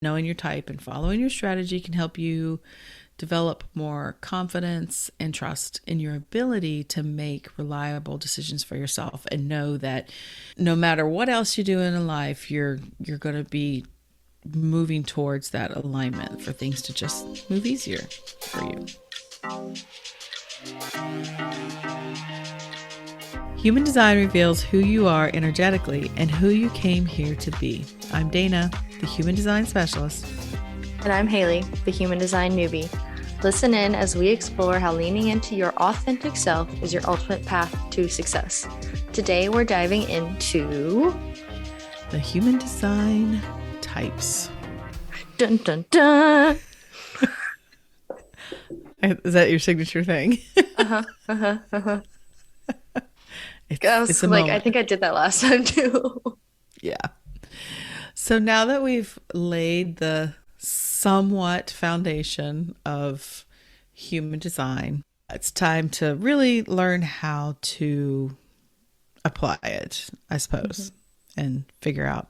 Knowing your type and following your strategy can help you develop more confidence and trust in your ability to make reliable decisions for yourself, and know that no matter what else you do in life, you're going to be moving towards that alignment for things to just move easier for you. Human design reveals who you are energetically and who you came here to be. I'm Dana, the human design specialist. And I'm Haley, the human design newbie. Listen in as we explore how leaning into your authentic self is your ultimate path to success. Today, we're diving into the human design types. Dun dun dun. Is that your signature thing? It's I think I did that last time too. Yeah. So now that we've laid the somewhat foundation of human design, it's time to really learn how to apply it, I suppose, and figure out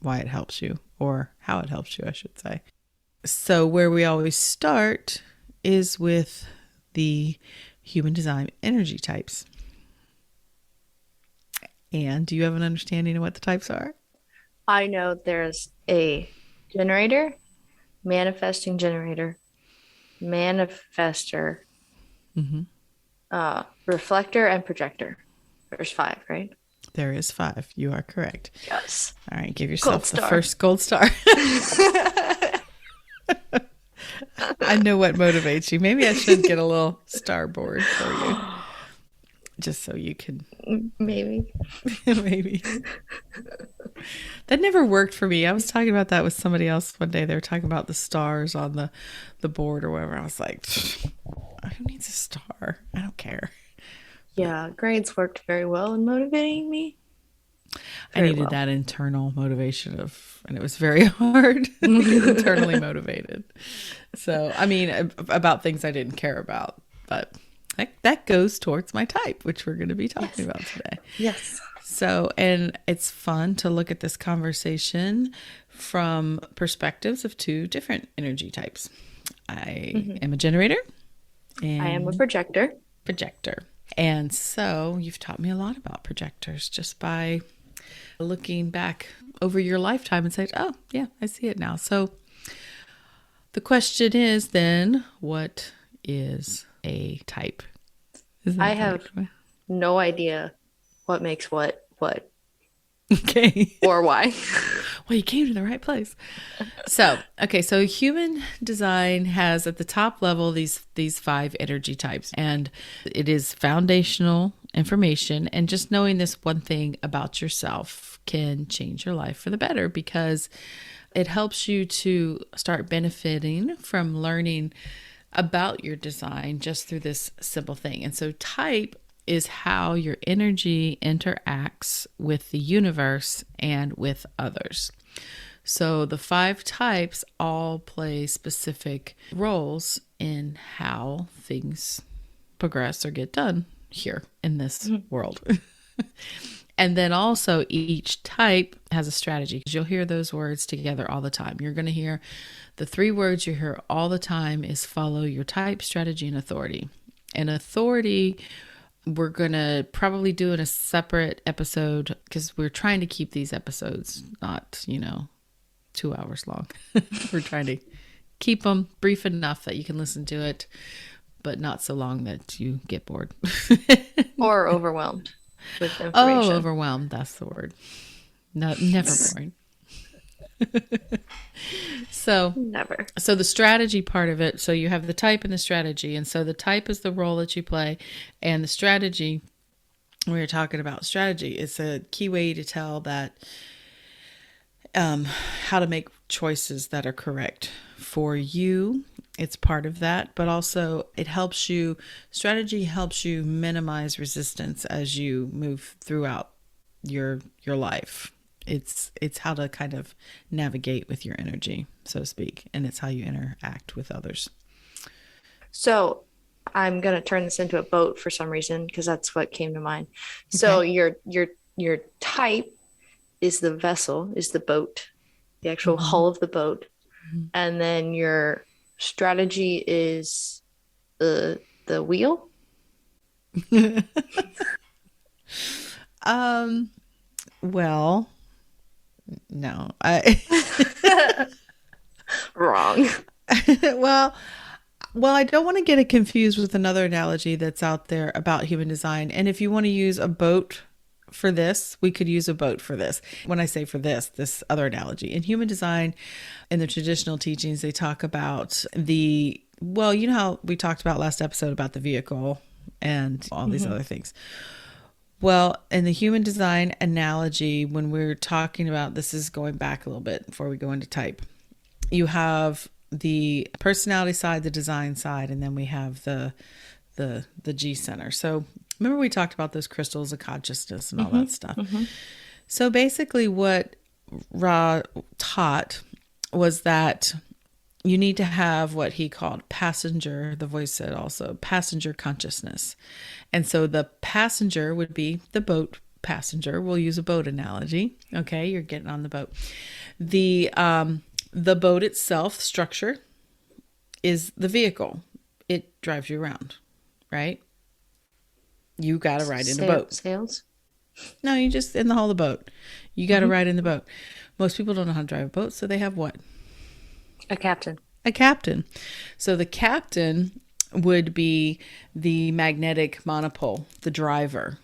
why it helps you, or how it helps you, I should say. So where we always start is with the human design energy types. And do you have an understanding of what the types are? I know there's a generator, manifesting generator, manifestor, reflector, and projector. There's 5, right? There is 5. You are correct. Yes. All right. Give yourself the first gold star. I know what motivates you. Maybe I should get a little star board for you. Just so you can. Maybe. Maybe. That never worked for me. I was talking about that with somebody else one day. They were talking about the stars on the board or whatever. I was like, who needs a star? I don't care. Yeah, grades worked very well in motivating me. I needed that internal motivation and it was very hard to get internally motivated. So, I mean, about things I didn't care about, but that goes towards my type, which we're going to be talking about today. Yes. So, and it's fun to look at this conversation from perspectives of 2 different energy types. I am a generator. And I am a projector. Projector. And so you've taught me a lot about projectors just by looking back over your lifetime and saying, oh, yeah, I see it now. So the question is then, what is a type? I have no idea what makes what. Okay. Or why. Well, you came to the right place. So human design has at the top level these 5 energy types, and it is foundational information. And just knowing this one thing about yourself can change your life for the better, because it helps you to start benefiting from learning about your design just through this simple thing. And so type is how your energy interacts with the universe and with others. So the 5 types all play specific roles in how things progress or get done here in this world. And then also each type has a strategy, because you'll hear those words together all the time. You're going to hear the 3 words you hear all the time is follow your type, strategy, and authority. And authority, we're going to probably do in a separate episode, because we're trying to keep these episodes not, 2 hours long. We're trying to keep them brief enough that you can listen to it, but not so long that you get bored. Or overwhelmed with information. Oh, overwhelmed. That's the word. No, never boring. So never. So the strategy part of it, so you have the type and the strategy. And so the type is the role that you play, and the strategy, when you're talking about strategy, is a key way to tell that how to make choices that are correct for you. It's part of that, but also it helps you, strategy helps you minimize resistance as you move throughout your life. It's how to kind of navigate with your energy, so to speak, and it's how you interact with others. So I'm going to turn this into a boat for some reason, because that's what came to mind. Okay. So your type is the vessel, is the boat, the actual Mhm. hull of the boat. And then your strategy is the wheel. um, well, no. I Wrong. well, well, I don't want to get it confused with another analogy that's out there about human design. And if you want to use a boat for this, we could use a boat for this. When I say for this other analogy, in human design, in the traditional teachings, they talk about well, you know how we talked about last episode about the vehicle and all these other things. Well, in the human design analogy, when we're talking about this, is going back a little bit before we go into type. You have the personality side, the design side, and then we have the G center. So remember we talked about those crystals of consciousness and all that stuff. So basically what Ra taught was that you need to have what he called passenger, the voice said also, passenger consciousness. And so the passenger would be the boat passenger. We'll use a boat analogy. Okay, you're getting on the boat. The boat itself, structure, is the vehicle. It drives you around, right? You got to ride in a boat. Sails? No, you just in the hull of the boat. You got to ride in the boat. Most people don't know how to drive a boat, so they have what? A captain. A captain. So the captain would be the magnetic monopole, the driver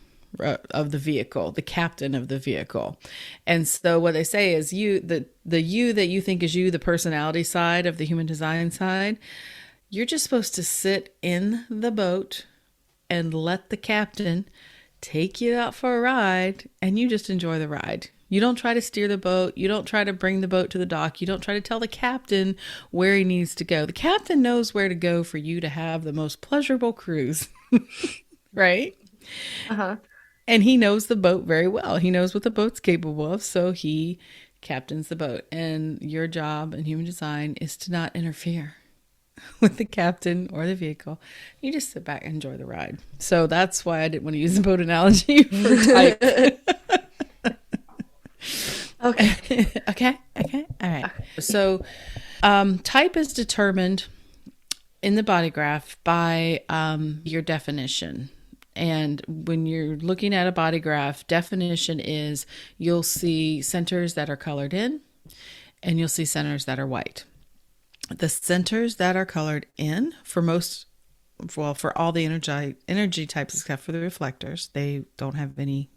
of the vehicle, the captain of the vehicle. And so what they say is the you that you think is you, the personality side of the human design side, you're just supposed to sit in the boat and let the captain take you out for a ride, and you just enjoy the ride. You don't try to steer the boat. You don't try to bring the boat to the dock. You don't try to tell the captain where he needs to go. The captain knows where to go for you to have the most pleasurable cruise, right? Uh-huh. And he knows the boat very well. He knows what the boat's capable of, so he captains the boat. And your job in human design is to not interfere with the captain or the vehicle. You just sit back and enjoy the ride. So that's why I didn't want to use the boat analogy for type. Okay. Okay. All right. So type is determined in the body graph by your definition. And when you're looking at a body graph, definition is you'll see centers that are colored in and you'll see centers that are white. The centers that are colored in for all the energy types except for the reflectors, they don't have any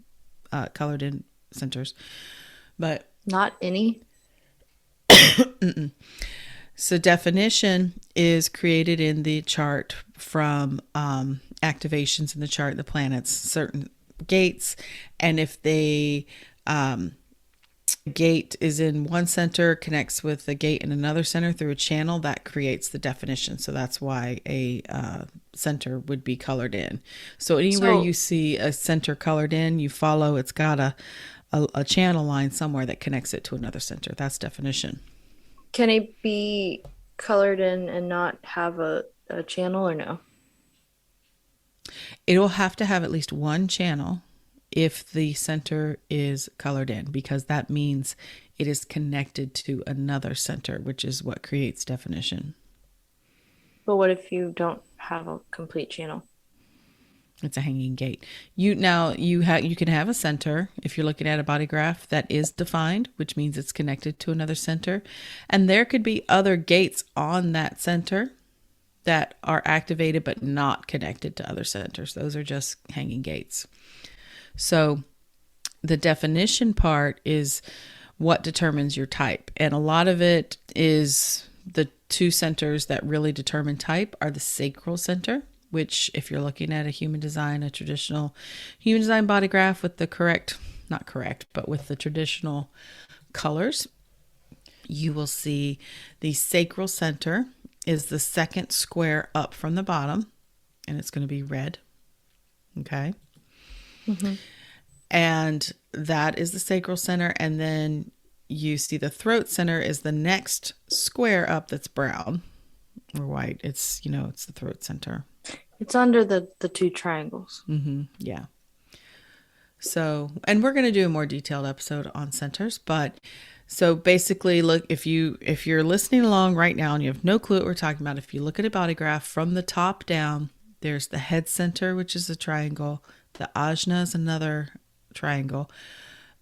colored in centers. But not any. So definition is created in the chart from activations in the chart, the planets, certain gates, and if they gate is in one center, connects with the gate in another center through a channel, that creates the definition. So that's why a center would be colored in. So anywhere you see a center colored in, you follow, it's got a channel line somewhere that connects it to another center. That's definition. Can it be colored in and not have a channel, or no? It will have to have at least one channel if the center is colored in, because that means it is connected to another center, which is what creates definition. But what if you don't have a complete channel? It's a hanging gate. You can have a center if you're looking at a body graph that is defined, which means it's connected to another center. And there could be other gates on that center that are activated but not connected to other centers. Those are just hanging gates. So the definition part is what determines your type. And a lot of it is the two centers that really determine type are the sacral center, which if you're looking at a traditional human design body graph with the with the traditional colors, you will see the sacral center is the second square up from the bottom, and it's going to be red. Okay. Mm-hmm. And that is the sacral center. And then you see the throat center is the next square up that's brown or white. It's the throat center. It's under the two triangles. Mm-hmm. Yeah. So, and we're going to do a more detailed episode on centers, but So basically, look, if you're listening along right now and you have no clue what we're talking about, if you look at a body graph from the top down, there's the head center, which is a triangle. The ajna is another triangle.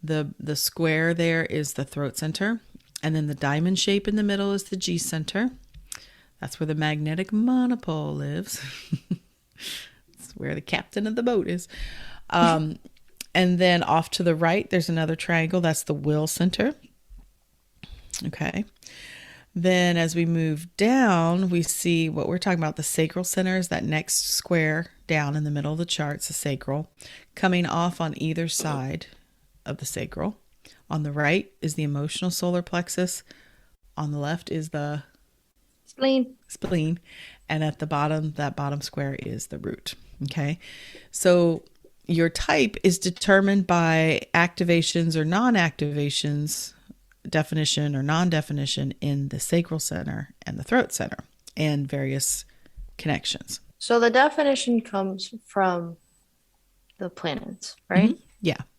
The square there is the throat center. And then the diamond shape in the middle is the G center. That's where the magnetic monopole lives. It's where the captain of the boat is. And then off to the right, there's another triangle. That's the will center. Okay. Then as we move down, we see what we're talking about. The sacral center is that next square down in the middle of the chart. It's the sacral. Coming off on either side of the sacral. On the right is the emotional solar plexus. On the left is the spleen. And at the bottom, that bottom square is the root. Okay. So your type is determined by activations or non-activations, definition or non-definition in the sacral center and the throat center and various connections. So the definition comes from the planets, right? Mm-hmm.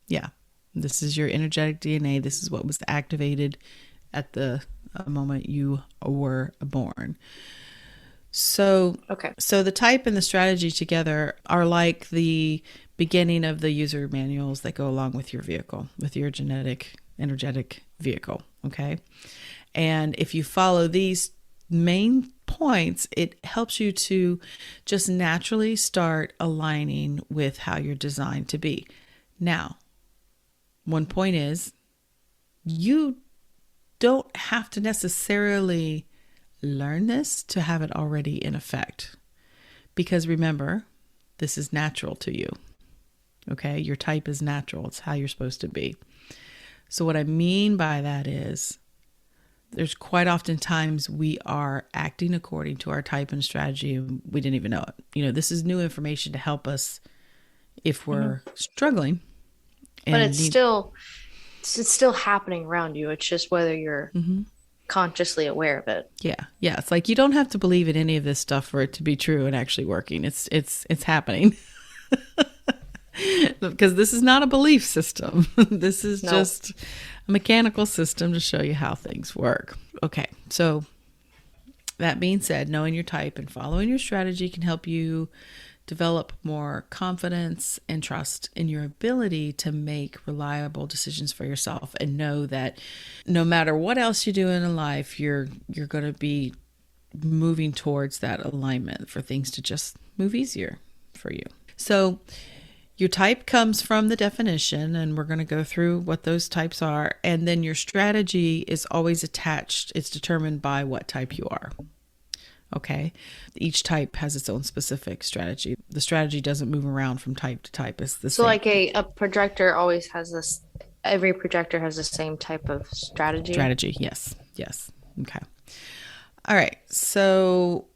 Yeah. This is your energetic DNA. This is what was activated at the moment you were born. So the type and the strategy together are like the beginning of the user manuals that go along with your vehicle, with your energetic vehicle. Okay. And if you follow these main points, it helps you to just naturally start aligning with how you're designed to be. Now, one point is you don't have to necessarily learn this to have it already in effect. Because remember, this is natural to you. Okay? Your type is natural. It's how you're supposed to be. So what I mean by that is there's quite often times we are acting according to our type and strategy and we didn't even know it. This is new information to help us if we're struggling. But it's still happening around you. It's just whether you're consciously aware of it. Yeah. It's like you don't have to believe in any of this stuff for it to be true and actually working. It's happening. Because this is not a belief system. This is just a mechanical system to show you how things work. Okay. So that being said, knowing your type and following your strategy can help you develop more confidence and trust in your ability to make reliable decisions for yourself and know that no matter what else you do in life, you're going to be moving towards that alignment for things to just move easier for you. So your type comes from the definition, and we're going to go through what those types are. And then your strategy is always attached. It's determined by what type you are. Okay. Each type has its own specific strategy. The strategy doesn't move around from type to type. It's the same. So like a projector always has this, every projector has the same type of strategy? Yes. Okay. All right. So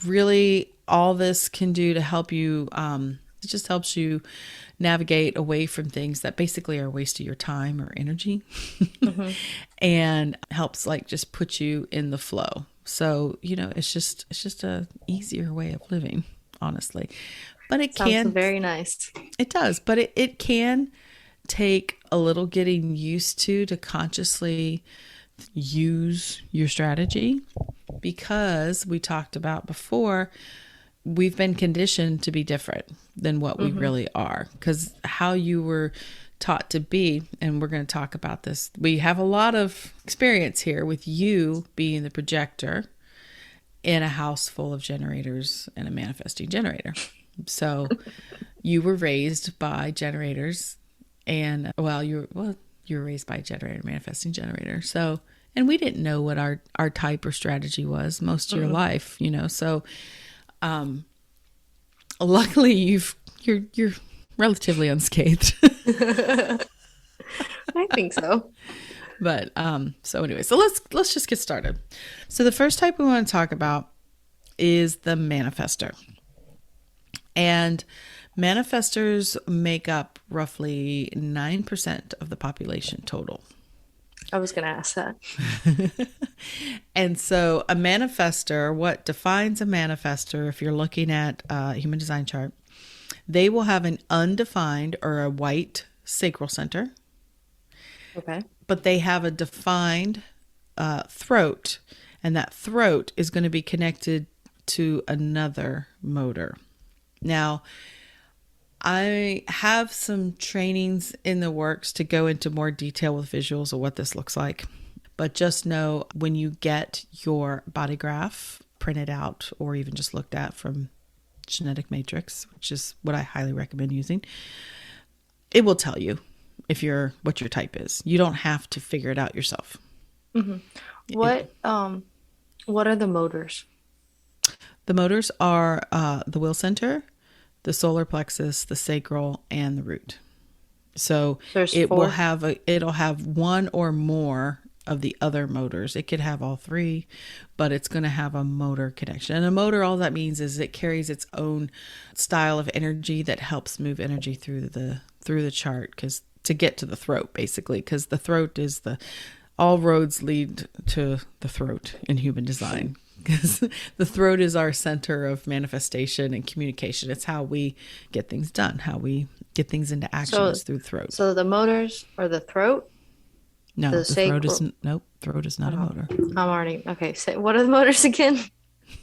really all this can do to help you, it just helps you navigate away from things that basically are a waste of your time or energy and helps like just put you in the flow. So, it's just a easier way of living, honestly. But it sounds very nice. It does, but it can take a little getting used to consciously use your strategy, because we talked about before, we've been conditioned to be different than what we really are, because how you were taught to be, and we're going to talk about this. We have a lot of experience here with you being the projector in a house full of generators and a manifesting generator. So you were raised by generators, and you were raised by a generator, manifesting generator. So, and we didn't know what our type or strategy was most of your life, so luckily you're relatively unscathed. I think so. But so anyway, so let's just get started. So the first type we want to talk about is the manifestor. And manifestors make up roughly 9% of the population total. I was going to ask that. And so a manifestor, what defines a manifestor, if you're looking at a human design chart, they will have an undefined or a white sacral center. Okay. but they have a defined throat, and that throat is going to be connected to another motor. Now, I have some trainings in the works to go into more detail with visuals of what this looks like. But just know when you get your body graph printed out or even just looked at from Genetic Matrix, which is what I highly recommend using, it will tell you what your type is. You don't have to figure it out yourself. Mm-hmm. What are the motors? The motors are the will center, the solar plexus, the sacral, and the root. So There's it four? will have it'll have one or more of the other motors. It could have all three, but it's going to have a motor connection. And a motor, all that means is it carries its own style of energy that helps move energy through the chart, because to get to the throat, basically, because the throat is all roads lead to the throat in human design. Because the throat is our center of manifestation and communication. It's how we get things done, how we get things into action is through the throat. So the motors are the throat? No, the throat is nope. Throat is not a motor. I'm already okay. So what are the motors again?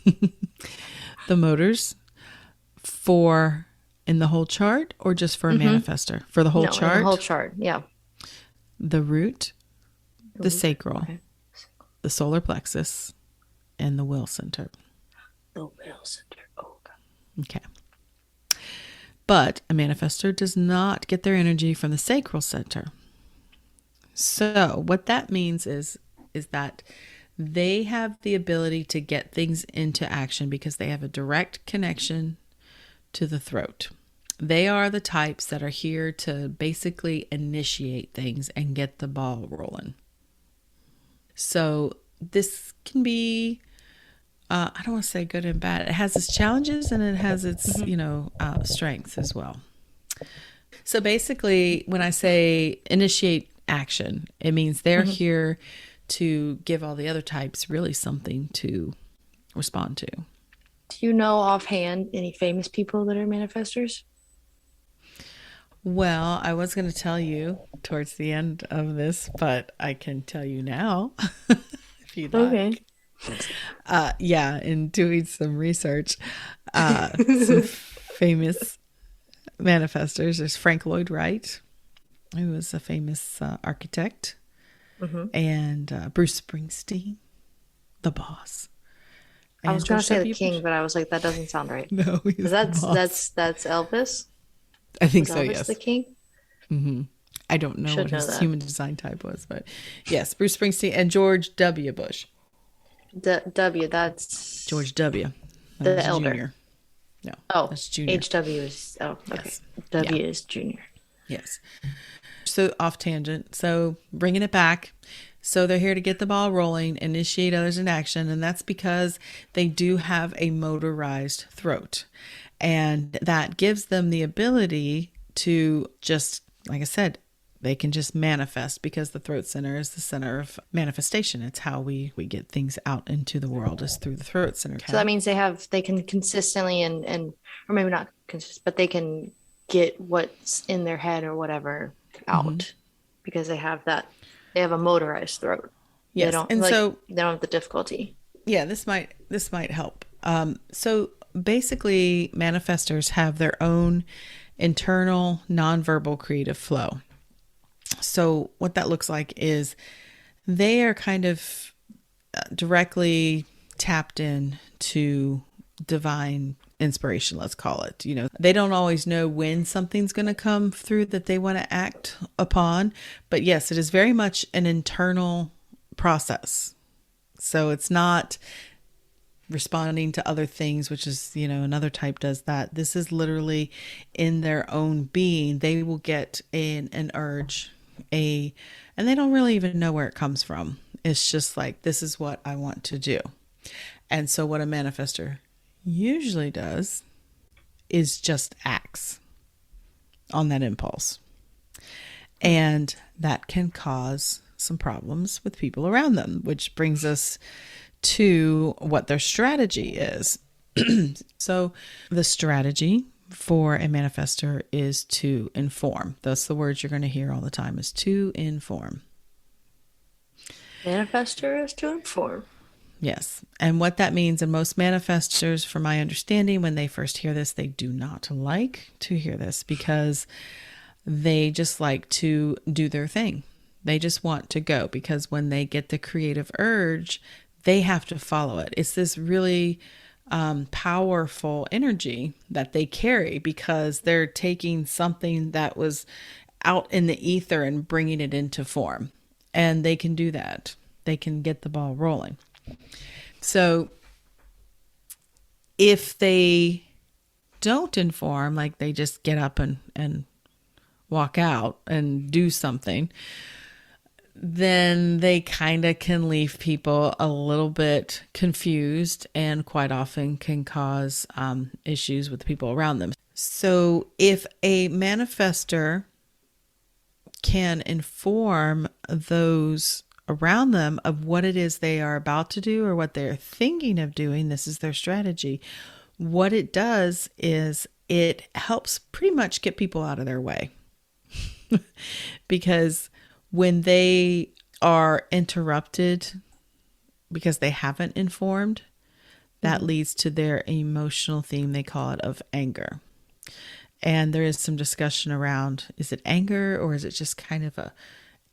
The motors for in the whole chart, or just for a manifestor? For the whole chart? In the whole chart, yeah. The root, the sacral, Okay. the solar plexus, and the will center. The will center. Oh, God. Okay. But a manifestor does not get their energy from the sacral center. So what that means is that they have the ability to get things into action because they have a direct connection to the throat. They are the types that are here to basically initiate things and get the ball rolling. So this can be, I don't want to say good and bad. It has its challenges and it has its, strengths as well. So basically, when I say initiate action, it means they're here to give all the other types really something to respond to. Do you know offhand any famous people that are manifestors? Well, I was going to tell you towards the end of this, but I can tell you now if you'd like. Okay. In doing some research, some famous manifestors. There's Frank Lloyd Wright, who was a famous architect, and Bruce Springsteen, the boss. I was going to say the king, but I was like, that doesn't sound right. No, he's that's Elvis. I think was so. Elvis yes, the king. Mm-hmm. I don't know what his human design type was, but yes, Bruce Springsteen and George W. Bush. W. That's George W. The elder. Junior. No, that's junior. HW is okay. Yes. W is junior. Yes. So off tangent. So bringing it back. So they're here to get the ball rolling, initiate others in action, and that's because they do have a motorized throat. And that gives them the ability to just, like I said, they can just manifest because the throat center is the center of manifestation. It's how we get things out into the world is through the throat center. So that means they can consistently and or maybe not consistent, but they can get what's in their head or whatever out because they have a motorized throat. Yes. They don't, and so they don't have the difficulty. Yeah, this might help. So basically manifestors have their own internal nonverbal creative flow. So what that looks like is they are kind of directly tapped in to divine inspiration, let's call it. They don't always know when something's going to come through that they want to act upon. But yes, it is very much an internal process. So it's not responding to other things, which is, another type does that. This is literally in their own being. They will get an urge, and they don't really even know where it comes from. It's just like, this is what I want to do. And so what a manifestor usually does is just acts on that impulse. And that can cause some problems with people around them, which brings us to what their strategy is. So the strategy for a manifestor is to inform. That's the words you're going to hear all the time, is to inform. Manifestor is to inform. Yes. And what that means, and most manifestors, from my understanding, when they first hear this, they do not like to hear this because they just like to do their thing. They just want to go because when they get the creative urge, they have to follow it. It's this really powerful energy that they carry because they're taking something that was out in the ether and bringing it into form. And they can do that. They can get the ball rolling. So if they don't inform, like they just get up and walk out and do something, then they kind of can leave people a little bit confused and quite often can cause issues with the people around them. So if a manifestor can inform those around them of what it is they are about to do or what they're thinking of doing, this is their strategy. What it does is it helps pretty much get people out of their way. Because when they are interrupted because they haven't informed, that leads to their emotional theme, they call it, of anger. And there is some discussion around, is it anger or is it just kind of a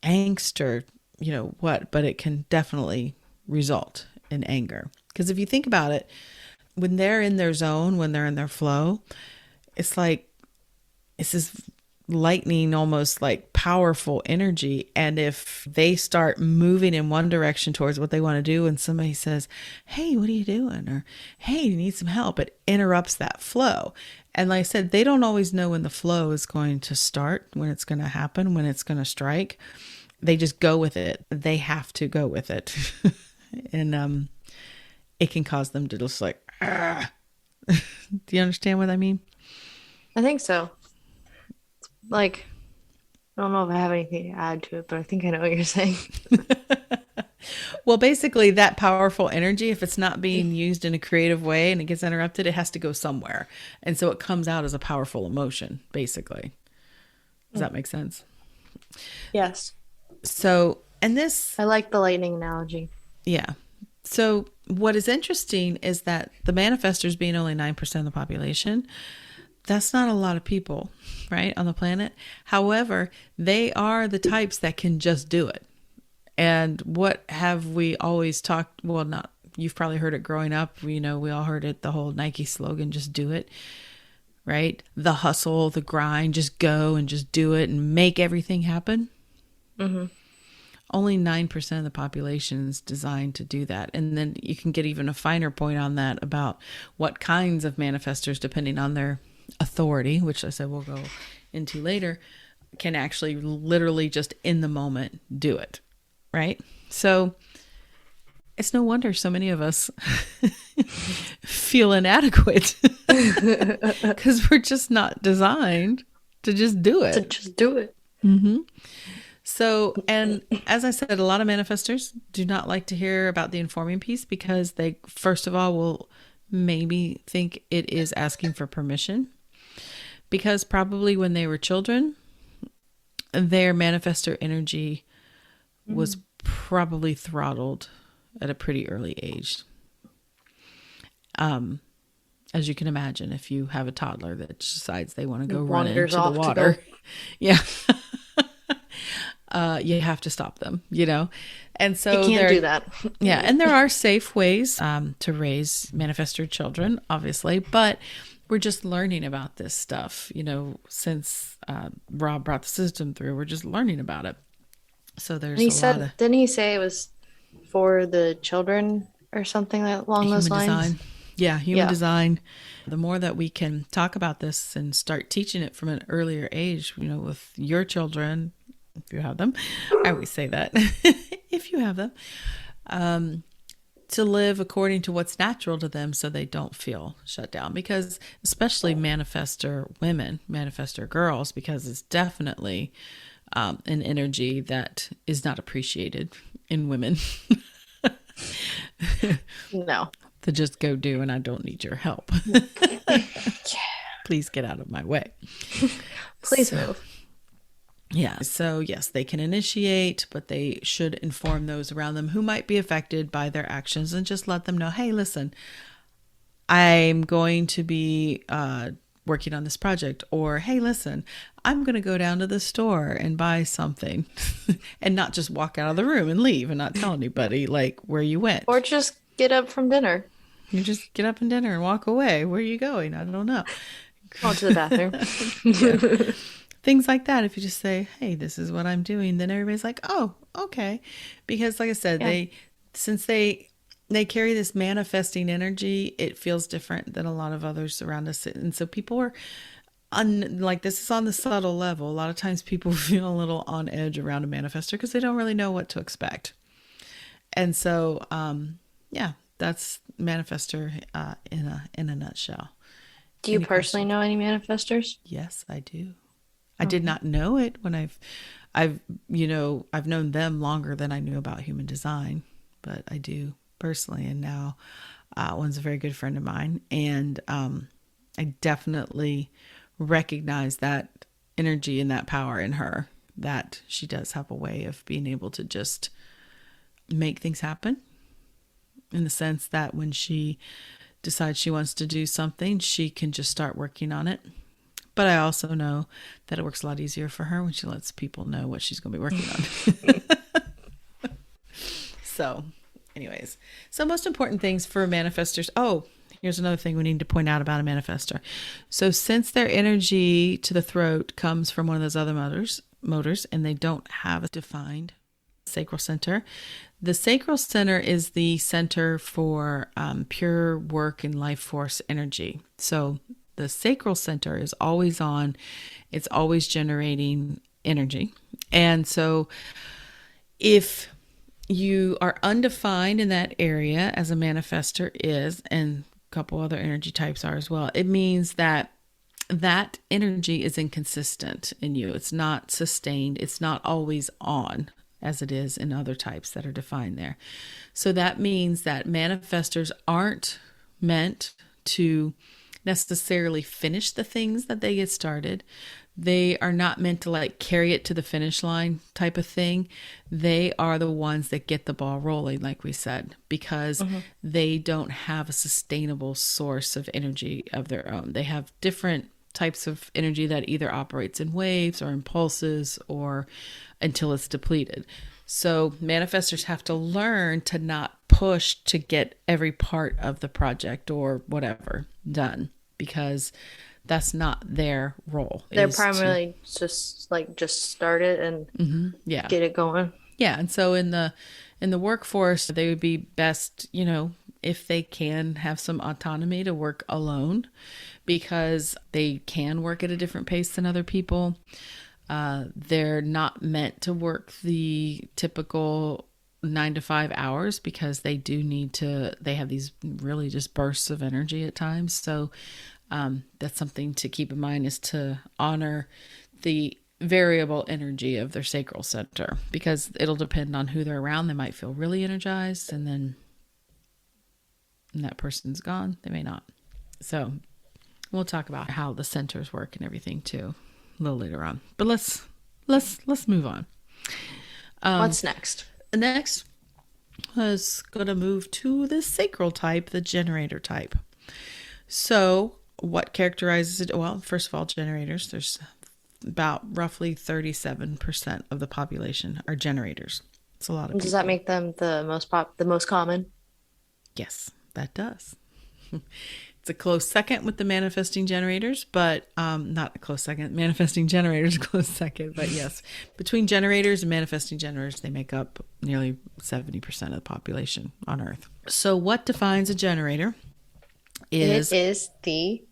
angst or what? But it can definitely result in anger. Because if you think about it, when they're in their zone, when they're in their flow, it's like, it's this lightning, almost like powerful energy. And if they start moving in one direction towards what they want to do, and somebody says, hey, what are you doing? Or, hey, you need some help, it interrupts that flow. And like I said, they don't always know when the flow is going to start, when it's going to happen, when it's going to strike. They just go with it. They have to go with it. And it can cause them to just like, do you understand what I mean? I think so. Like, I don't know if I have anything to add to it, but I think I know what you're saying. Well, basically that powerful energy, if it's not being used in a creative way and it gets interrupted, it has to go somewhere. And so it comes out as a powerful emotion, basically. Does that make sense? Yes. So, and this, I like the lightning analogy. yeah. So what is interesting is that the manifestors being only 9% of the population, that's not a lot of people, right, on the planet. However, they are the types that can just do it. And what have we always talked, well, not, you've probably heard it growing up. We all heard it, the whole Nike slogan, just do it, right? The hustle, the grind, just go and just do it and make everything happen. Mm-hmm. Only 9% of the population is designed to do that. And then you can get even a finer point on that about what kinds of manifestors, depending on their authority, which I said we'll go into later, can actually literally just in the moment do it, right? So it's no wonder so many of us feel inadequate because we're just not designed to just do it. To just do it. Mm-hmm. So, and as I said, a lot of manifestors do not like to hear about the informing piece because they, first of all, will maybe think it is asking for permission. Because probably when they were children, their manifestor energy was probably throttled at a pretty early age. As you can imagine, if you have a toddler that decides they want to go run into the water, yeah, you have to stop them, And so you can't do that. Yeah, and there are safe ways to raise manifestor children, obviously, but we're just learning about this stuff, since Rob brought the system through. We're just learning about it. So there's lot of... Didn't he say it was for the children or something along those lines? Design. Yeah, human design. The more that we can talk about this and start teaching it from an earlier age, with your children, if you have them, I always say that, if you have them, to live according to what's natural to them so they don't feel shut down. Because especially manifestor women, manifestor girls, because it's definitely an energy that is not appreciated in women. No. To just go do, and I don't need your help. Please get out of my way. Please move. Yeah. So, yes, they can initiate, but they should inform those around them who might be affected by their actions and just let them know, hey, listen, I'm going to be working on this project. Or, hey, listen, I'm going to go down to the store and buy something and not just walk out of the room and leave and not tell anybody like where you went. Or just get up from dinner. You just get up and dinner and walk away. Where are you going? I don't know. Oh, to the bathroom. Yeah. Things like that. If you just say, hey, this is what I'm doing, then everybody's like, oh, okay. Because like I said, Yeah. since they carry this manifesting energy, it feels different than a lot of others around us. And so people are like, this is on the subtle level. A lot of times people feel a little on edge around a manifestor because they don't really know what to expect. And so, yeah, that's manifestor in a nutshell. Do you Any personally questions? know any manifestors? Yes, I do. I did Okay. not know it when I've known them longer than I knew about human design, but I do personally. And now, one's a very good friend of mine, and I definitely recognize that energy and that power in her. That she does have a way of being able to just make things happen. In the sense that when she decides she wants to do something, she can just start working on it. But I also know that it works a lot easier for her when she lets people know what she's going to be working on. So, anyways, so most important things for manifestors. Oh, here's another thing we need to point out about a manifestor. So, since their energy to the throat comes from one of those other motors, and they don't have a defined sacral center, the sacral center is the center for pure work and life force energy. So the sacral center is always on, it's always generating energy. And so if you are undefined in that area, as a manifestor is, and a couple other energy types are as well, it means that that energy is inconsistent in you. It's not sustained. It's not always on as it is in other types that are defined there. So that means that manifestors aren't meant to necessarily finish the things that they get started. They are not meant to like carry it to the finish line type of thing. They are the ones that get the ball rolling, like we said, because they don't have a sustainable source of energy of their own. They have different types of energy that either operates in waves or impulses or until it's depleted. So manifestors have to learn to not push to get every part of the project or whatever done, because that's not their role. They're primarily just start it and Yeah. get it going. Yeah. And so in the workforce, they would be best, if they can have some autonomy to work alone, because they can work at a different pace than other people. They're not meant to work the typical 9 to 5 hours, because they have these really just bursts of energy at times. So that's something to keep in mind, is to honor the variable energy of their sacral center, because it'll depend on who they're around. They might feel really energized, and then when that person's gone, they may not. So we'll talk about how the centers work and everything too a little later on. But let's move on. What's next? Next, I was going to move to the sacral type, the generator type. So what characterizes it? Well, first of all, generators, there's about roughly 37% of the population are generators. It's a lot of people. Does that make them the most common? Yes, that does. It's a close second with the manifesting generators, but not a close second. Manifesting generators a close second, but yes, between generators and manifesting generators, they make up nearly 70% of the population on Earth. So what defines a generator is... It is the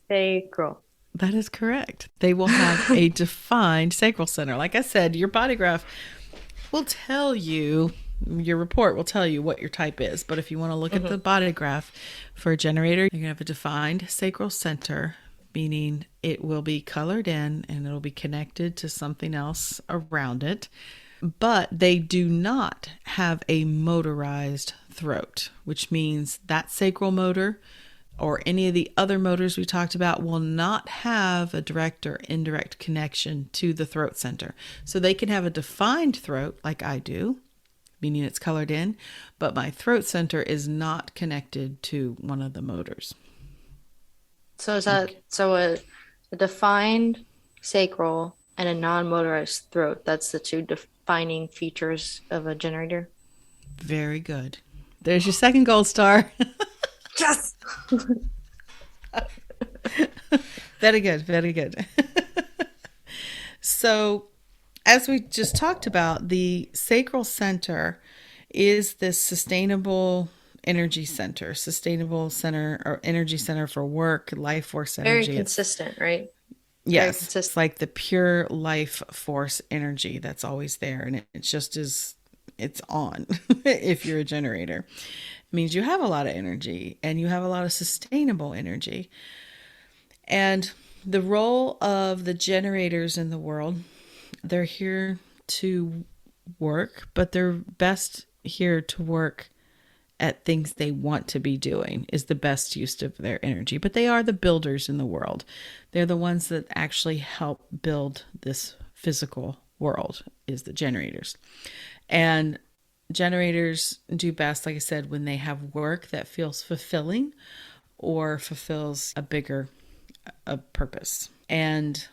sacral. That is correct. They will have a defined sacral center. Like I said, your body graph will tell you, your report will tell you what your type is. But if you want to look at the body graph for a generator, you're going to have a defined sacral center, meaning it will be colored in and it'll be connected to something else around it. But they do not have a motorized throat, which means that sacral motor or any of the other motors we talked about will not have a direct or indirect connection to the throat center. So they can have a defined throat like I do, meaning it's colored in, but my throat center is not connected to one of the motors. So is that a defined sacral and a non-motorized throat? That's the two defining features of a generator. Very good. There's your second gold star. Yes. Very good. Very good. So, as we just talked about, the sacral center is this sustainable energy center, sustainable center or energy center for work, life force energy. Very consistent, right? Yes. It's like the pure life force energy that's always there. And it's just as it's on if you're a generator. It means you have a lot of energy and you have a lot of sustainable energy. And the role of the generators in the world, they're here to work, but they're best here to work at things they want to be doing is the best use of their energy. But they are the builders in the world. They're the ones that actually help build this physical world, is the generators. And generators do best, like I said, when they have work that feels fulfilling or fulfills a bigger purpose. And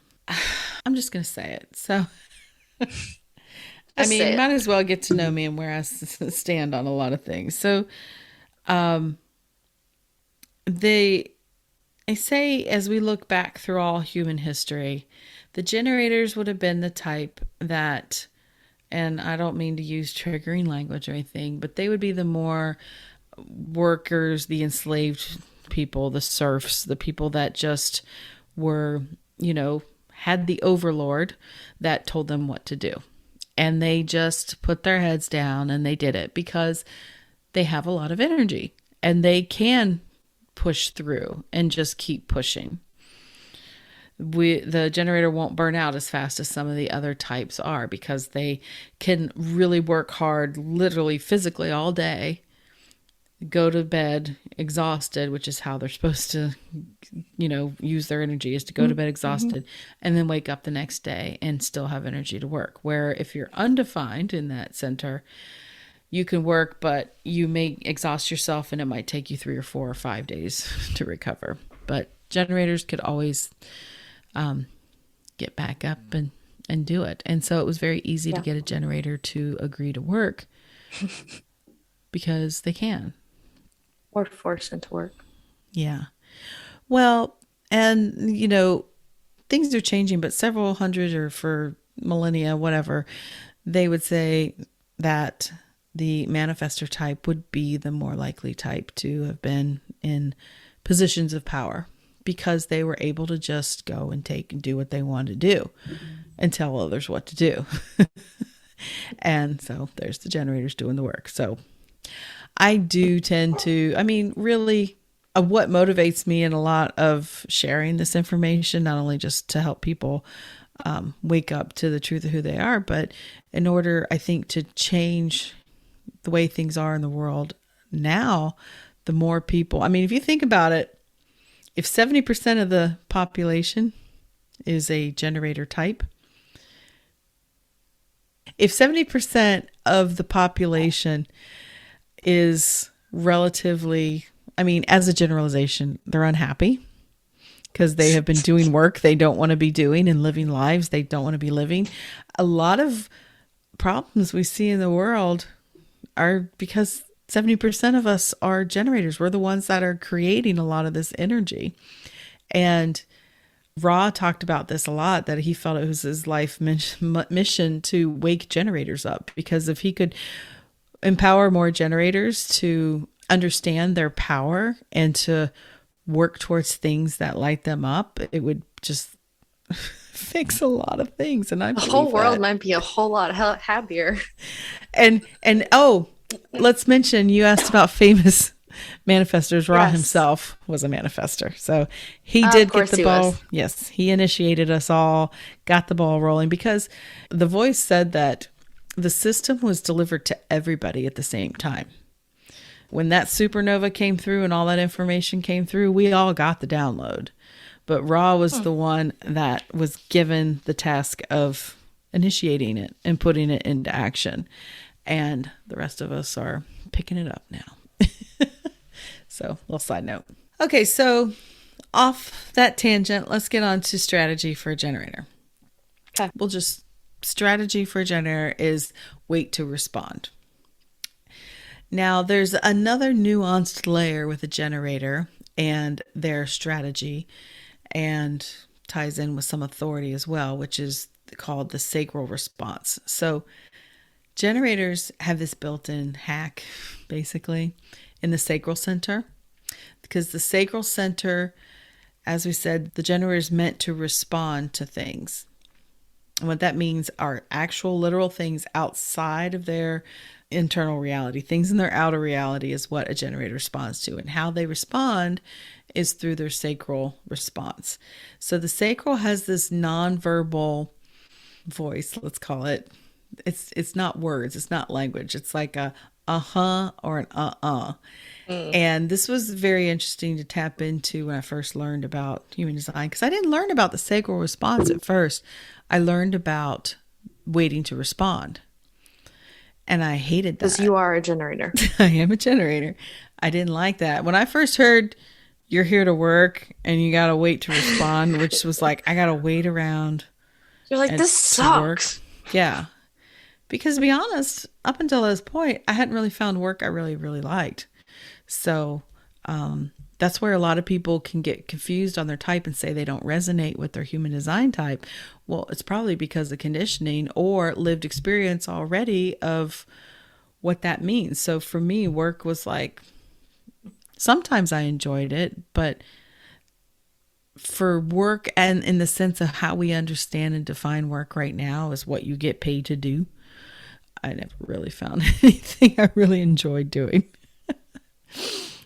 I'm just going to say it. So, I mean, you might as well get to know me and where I stand on a lot of things. So, they say, as we look back through all human history, the generators would have been the type that, and I don't mean to use triggering language or anything, but they would be the more workers, the enslaved people, the serfs, the people that just were, had the overlord that told them what to do. And they just put their heads down and they did it because they have a lot of energy and they can push through and just keep pushing. The generator won't burn out as fast as some of the other types are because they can really work hard, literally physically all day, go to bed exhausted, which is how they're supposed to, use their energy, is to go to bed exhausted and then wake up the next day and still have energy to work. Where if you're undefined in that center, you can work, but you may exhaust yourself and it might take you 3 or 4 or 5 days to recover. But generators could always get back up and do it. And so it was very easy to get a generator to agree to work because they can. Or force into work. Yeah. Well, and, things are changing, but several hundred or for millennia, whatever, they would say that the manifestor type would be the more likely type to have been in positions of power because they were able to just go and take and do what they wanted to do and tell others what to do. And so there's the generators doing the work. So I do tend to, really, what motivates me in a lot of sharing this information, not only just to help people wake up to the truth of who they are, but in order, I think, to change the way things are in the world now, the more people, if you think about it, if 70% of the population is a generator type, if 70% of the population is relatively, as a generalization, they're unhappy because they have been doing work they don't want to be doing and living lives they don't want to be living. A lot of problems we see in the world are because 70% of us are generators. We're the ones that are creating a lot of this energy. And Ra talked about this a lot, that he felt it was his life mission to wake generators up, because if he could empower more generators to understand their power and to work towards things that light them up, it would just fix a lot of things. And the whole world might be a whole lot happier. And let's mention, you asked about famous manifestors. Ra himself was a manifestor. So he did get the ball. Yes, he initiated us all, got the ball rolling, because the voice said that the system was delivered to everybody at the same time. When that supernova came through and all that information came through, we all got the download. But Ra was the one that was given the task of initiating it and putting it into action. And the rest of us are picking it up now. So, little side note. Okay, so off that tangent, let's get on to strategy for a generator. Okay. Strategy for a generator is wait to respond. Now, there's another nuanced layer with a generator and their strategy, and ties in with some authority as well, which is called the sacral response. So generators have this built-in hack, basically, in the sacral center, because the sacral center, as we said, the generator is meant to respond to things. And what that means are actual literal things outside of their internal reality. Things in their outer reality is what a generator responds to. And how they respond is through their sacral response. So the sacral has this nonverbal voice, let's call it. It's not words, it's not language. It's like a uh-huh or an uh-uh. And this was very interesting to tap into when I first learned about human design, because I didn't learn about the sacral response at first. I learned about waiting to respond. And I hated that. Because you are a generator. I am a generator. I didn't like that. When I first heard you're here to work and you got to wait to respond, which was like, I got to wait around. You're like, this sucks. Yeah. Because to be honest, up until this point, I hadn't really found work I really, really liked. So that's where a lot of people can get confused on their type and say they don't resonate with their human design type. Well, it's probably because of conditioning or lived experience already of what that means. So for me, work was like, sometimes I enjoyed it, but for work and in the sense of how we understand and define work right now is what you get paid to do, I never really found anything I really enjoyed doing.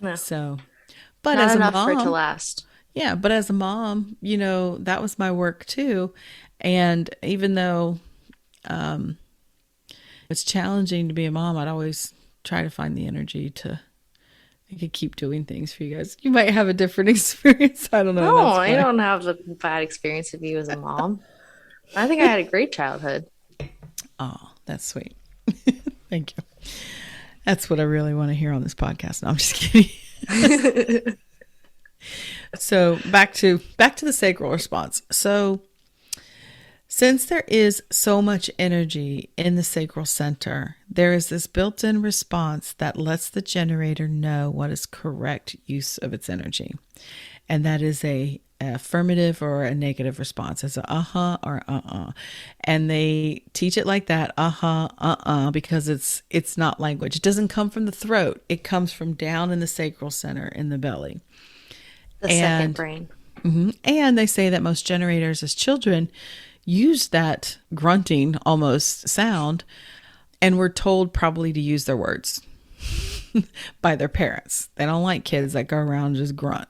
No. So, but Not as a enough mom, for it to last. yeah, but as a mom, that was my work too. And even though it's challenging to be a mom, I'd always try to find the energy to I could keep doing things for you guys. You might have a different experience. I don't know. No, I don't have the bad experience of you as a mom. I think I had a great childhood. Oh, that's sweet. Thank you. That's what I really want to hear on this podcast. No, I'm just kidding. So back to the sacral response. So since there is so much energy in the sacral center, there is this built-in response that lets the generator know what is correct use of its energy. And that is a affirmative or a negative response. It's a uh-huh or uh-uh. And they teach it like that, uh-huh, uh-uh, because it's not language. It doesn't come from the throat. It comes from down in the sacral center in the belly. The second brain. Mm-hmm, and they say that most generators as children use that grunting almost sound and were told probably to use their words by their parents. They don't like kids that go around and just grunt.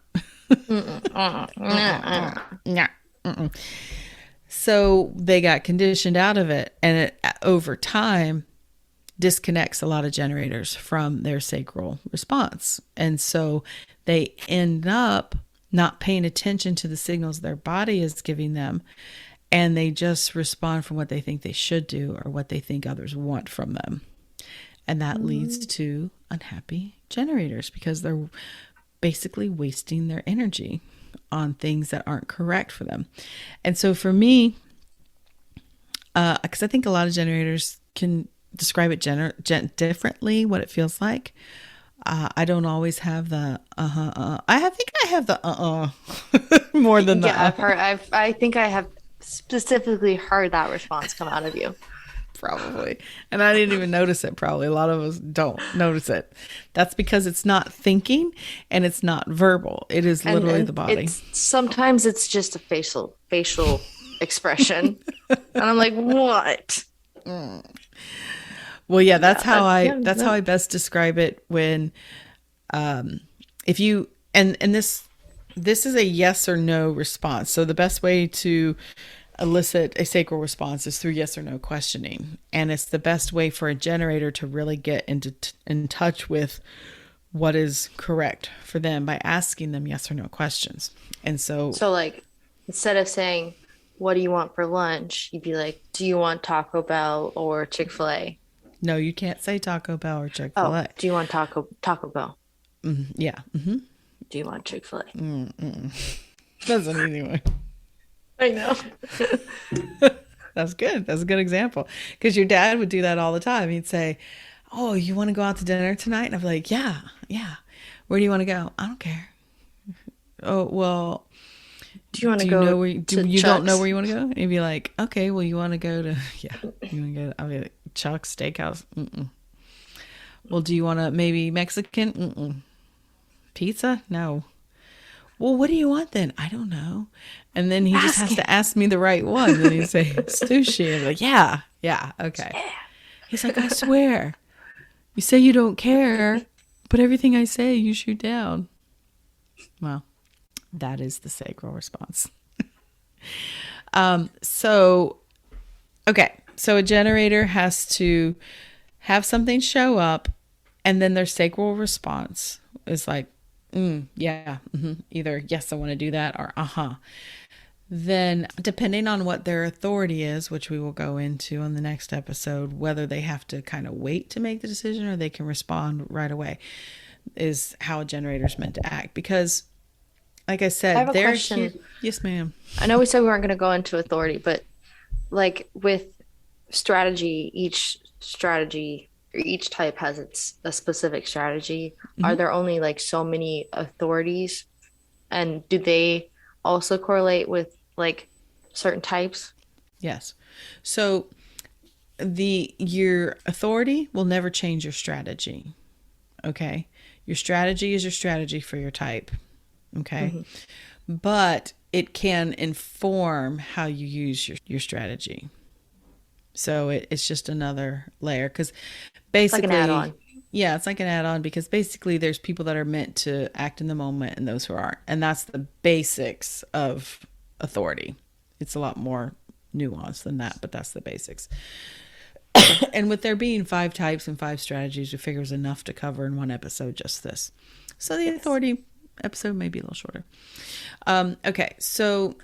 So they got conditioned out of it, and it over time disconnects a lot of generators from their sacral response. And so they end up not paying attention to the signals their body is giving them, and they just respond from what they think they should do or what they think others want from them. And that leads to unhappy generators because they're basically wasting their energy on things that aren't correct for them. And so for me, because I think a lot of generators can describe it differently, what it feels like. I don't always have the I think I have the more than the I think I have specifically heard that response come out of you. Probably. And I didn't even notice it. Probably a lot of us don't notice it. That's because it's not thinking and it's not verbal. It is literally the body. Sometimes it's just a facial expression. And I'm like, what? Well, yeah, that's how I best describe it when if you and this is a yes or no response. So the best way to elicit a sacral response is through yes or no questioning. And it's the best way for a generator to really get in touch with what is correct for them by asking them yes or no questions. And so, So like instead of saying, "What do you want for lunch?" you'd be like, "Do you want Taco Bell or Chick-fil-A?" no, you can't say Taco Bell or Oh, Chick-fil-A. do you want Taco Bell? Yeah. Do you want Chick-fil-A? That's an easy one. I know. That's good. That's a good example. Because your dad would do that all the time. He'd say, "Oh, you want to go out to dinner tonight?" And I'd be like, "Yeah, yeah. Where do you want to go?" "I don't care." "Oh, well, Do you want to do you know go where to you don't know Chuck's? where you want to go?" And he'd be like, "Okay, well, you want to go to, yeah, you want to go to, I'll be like, Chuck's Steakhouse?" "Mm-mm." "Well, do you want to maybe Mexican?" "Mm-mm." "Pizza?" "No." "Well, what do you want then?" "I don't know." And then he just Ask has him. to ask me the right one. And then he'd say, "Sushi." And I'm like, "Yeah, yeah, okay." He's like, "I swear, you say you don't care, but everything I say, you shoot down." Well, that is the sacral response. So, okay. So a generator has to have something show up, and then their sacral response is like, yeah, either yes, I want to do that, or uh-huh. Then, depending on what their authority is, which we will go into on the next episode, whether they have to kind of wait to make the decision or they can respond right away, is how a generator is meant to act. Because, like I I have said, a they're here. question. Yes, ma'am. I know we said we weren't going to go into authority, but like with strategy, each strategy or each type has its a specific strategy. Are there only like so many authorities? And do they also correlate with like certain types? Yes. So your authority will never change your strategy. Okay. Your strategy is your strategy for your type. Okay. Hmm. But it can inform how you use your strategy. So it's just another layer because It's like an basically, add-on. yeah, it's like an add on because basically there's people that are meant to act in the moment and those who aren't. And that's the basics of authority. It's a lot more nuanced than that, but that's the basics. And with there being 5 types and 5 strategies, we figure it's enough to cover in one episode, just this. So the Yes. authority episode may be a little shorter. Okay, so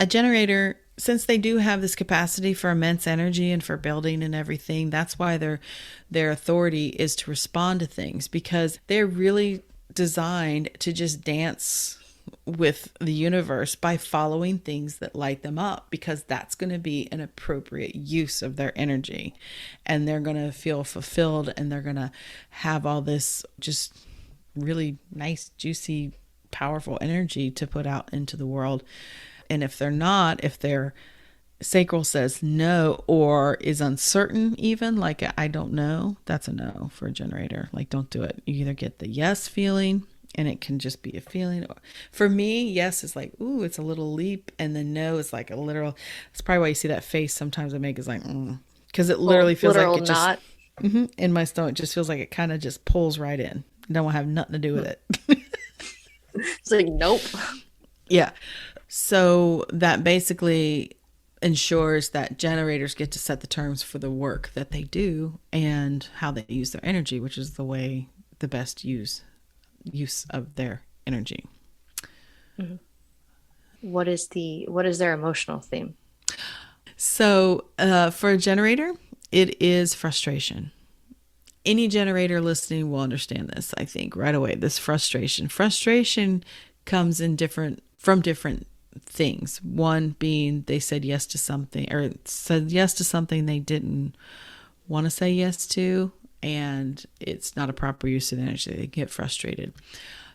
a generator, since they do have this capacity for immense energy and for building and everything, that's why their authority is to respond to things because they're really designed to just dance with the universe by following things that light them up because that's going to be an appropriate use of their energy and they're going to feel fulfilled and they're going to have all this just really nice juicy powerful energy to put out into the world. And if they're not, if their sacral says no or is uncertain, even like I don't know, that's a no for a generator. Like, don't do it. You either get the yes feeling, and it can just be a feeling. For me, yes is like, ooh, it's a little leap, and then no is like a literal. That's probably why you see that face sometimes I make is like, because it Well, literally feels like literal it just not. in my stomach just feels like it kind of just pulls right in. Don't have nothing to do with it. It's like nope. Yeah. So that basically ensures that generators get to set the terms for the work that they do and how they use their energy, which is the best use of their energy. Mhm. What is their emotional theme? So for a generator, it is frustration. Any generator listening will understand this, I think, right away. This frustration comes in from different things. One being they said yes to something or said yes to something they didn't want to say yes to, and it's not a proper use of energy. They get frustrated.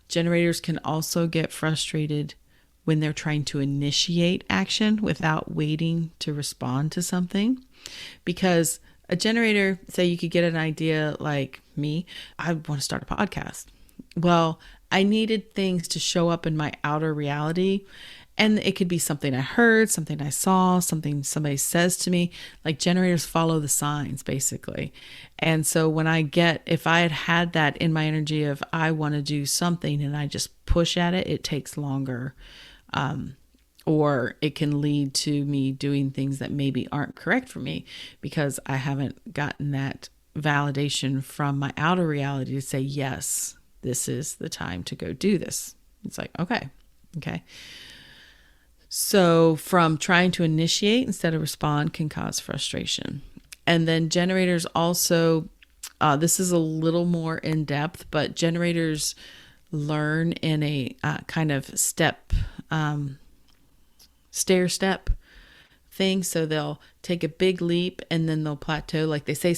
Generators can also get frustrated when they're trying to initiate action without waiting to respond to something. Because a generator, say you could get an idea like me, I want to start a podcast. Well, I needed things to show up in my outer reality. And it could be something I heard, something I saw, something somebody says to me. Like generators follow the signs, basically. And so if I had that in my energy of I want to do something and I just push at it, it takes longer. Or it can lead to me doing things that maybe aren't correct for me because I haven't gotten that validation from my outer reality to say, yes, this is the time to go do this. It's like, okay. So from trying to initiate instead of respond can cause frustration. And then generators also, this is a little more in depth, but generators learn in a kind of stair step thing. So they'll take a big leap and then they'll plateau. Like they say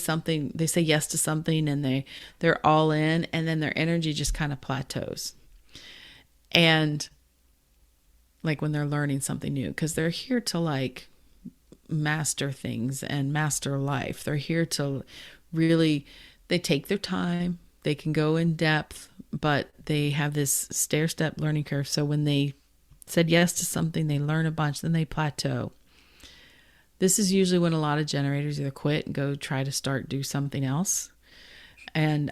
yes to something and they're all in, and then their energy just kind of plateaus. And like when they're learning something new, because they're here to like master things and master life. They're here to really, they take their time, they can go in depth, but they have this stair-step learning curve. So when they said yes to something, they learn a bunch, then they plateau. This is usually when a lot of generators either quit and go try to do something else. And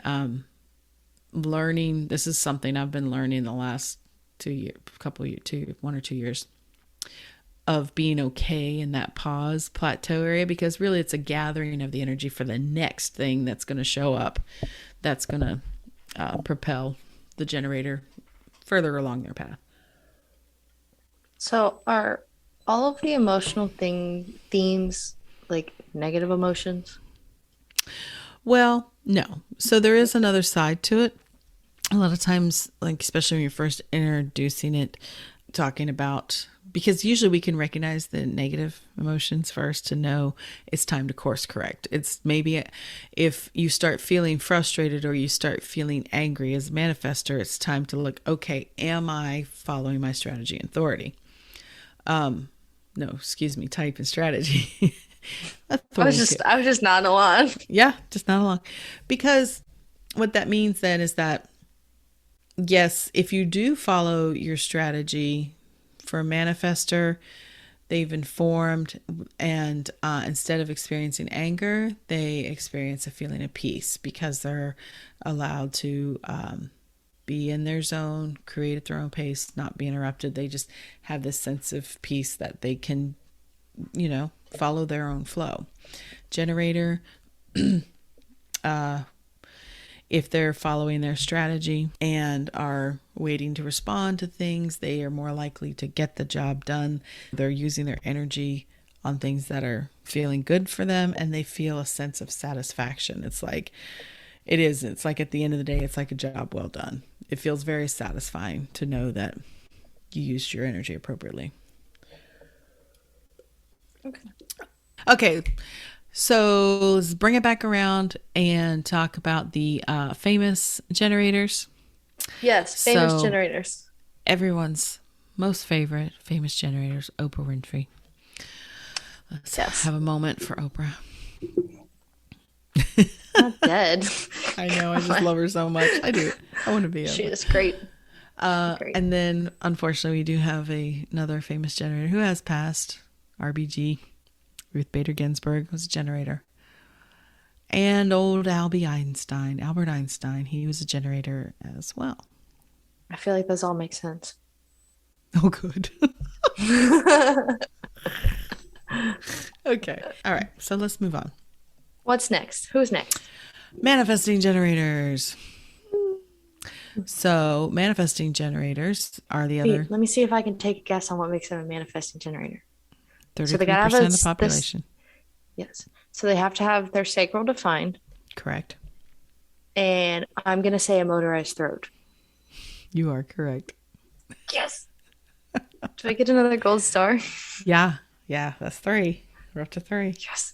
learning, this is something I've been learning the last 1 or 2 years, of being okay in that pause plateau area, because really it's a gathering of the energy for the next thing that's going to show up, that's going to propel the generator further along their path. So are all of the emotional themes like negative emotions? Well, no. So there is another side to it. A lot of times, like especially when you're first introducing it, talking about, because usually we can recognize the negative emotions first to know it's time to course correct. It's maybe if you start feeling frustrated or you start feeling angry as a manifestor, it's time to look, okay, am I following my strategy and authority? Type and strategy. I was just nodding along. Yeah, just not along. Because what that means then is that, yes, if you do follow your strategy for a manifestor, they've informed, and instead of experiencing anger, they experience a feeling of peace because they're allowed to be in their zone, create at their own pace, not be interrupted. They just have this sense of peace that they can, follow their own flow. Generator, if they're following their strategy and are waiting to respond to things, they are more likely to get the job done. They're using their energy on things that are feeling good for them, and they feel a sense of satisfaction. It's like at the end of the day, it's like a job well done. It feels very satisfying to know that you used your energy appropriately. Okay. So let's bring it back around and talk about the famous generators. Yes, famous generators. Everyone's most favorite famous generators, Oprah Winfrey. Let's have a moment for Oprah. Not dead. I know, I just love her so much. I do. I want to be Oprah. She is great. And then, unfortunately, we do have another famous generator who has passed, RBG. Ruth Bader Ginsburg was a generator. And old Albert Einstein, he was a generator as well. I feel like those all make sense. Oh, good. Okay. All right. So let's move on. What's next? Who's next? Manifesting generators. So manifesting generators are the other. Let me see if I can take a guess on what makes them a manifesting generator. 33% of the population. Yes. So they have to have their sacral defined. Correct. And I'm going to say a motorized throat. You are correct. Yes. Do I get another gold star? Yeah. Yeah. That's 3. We're up to 3. Yes.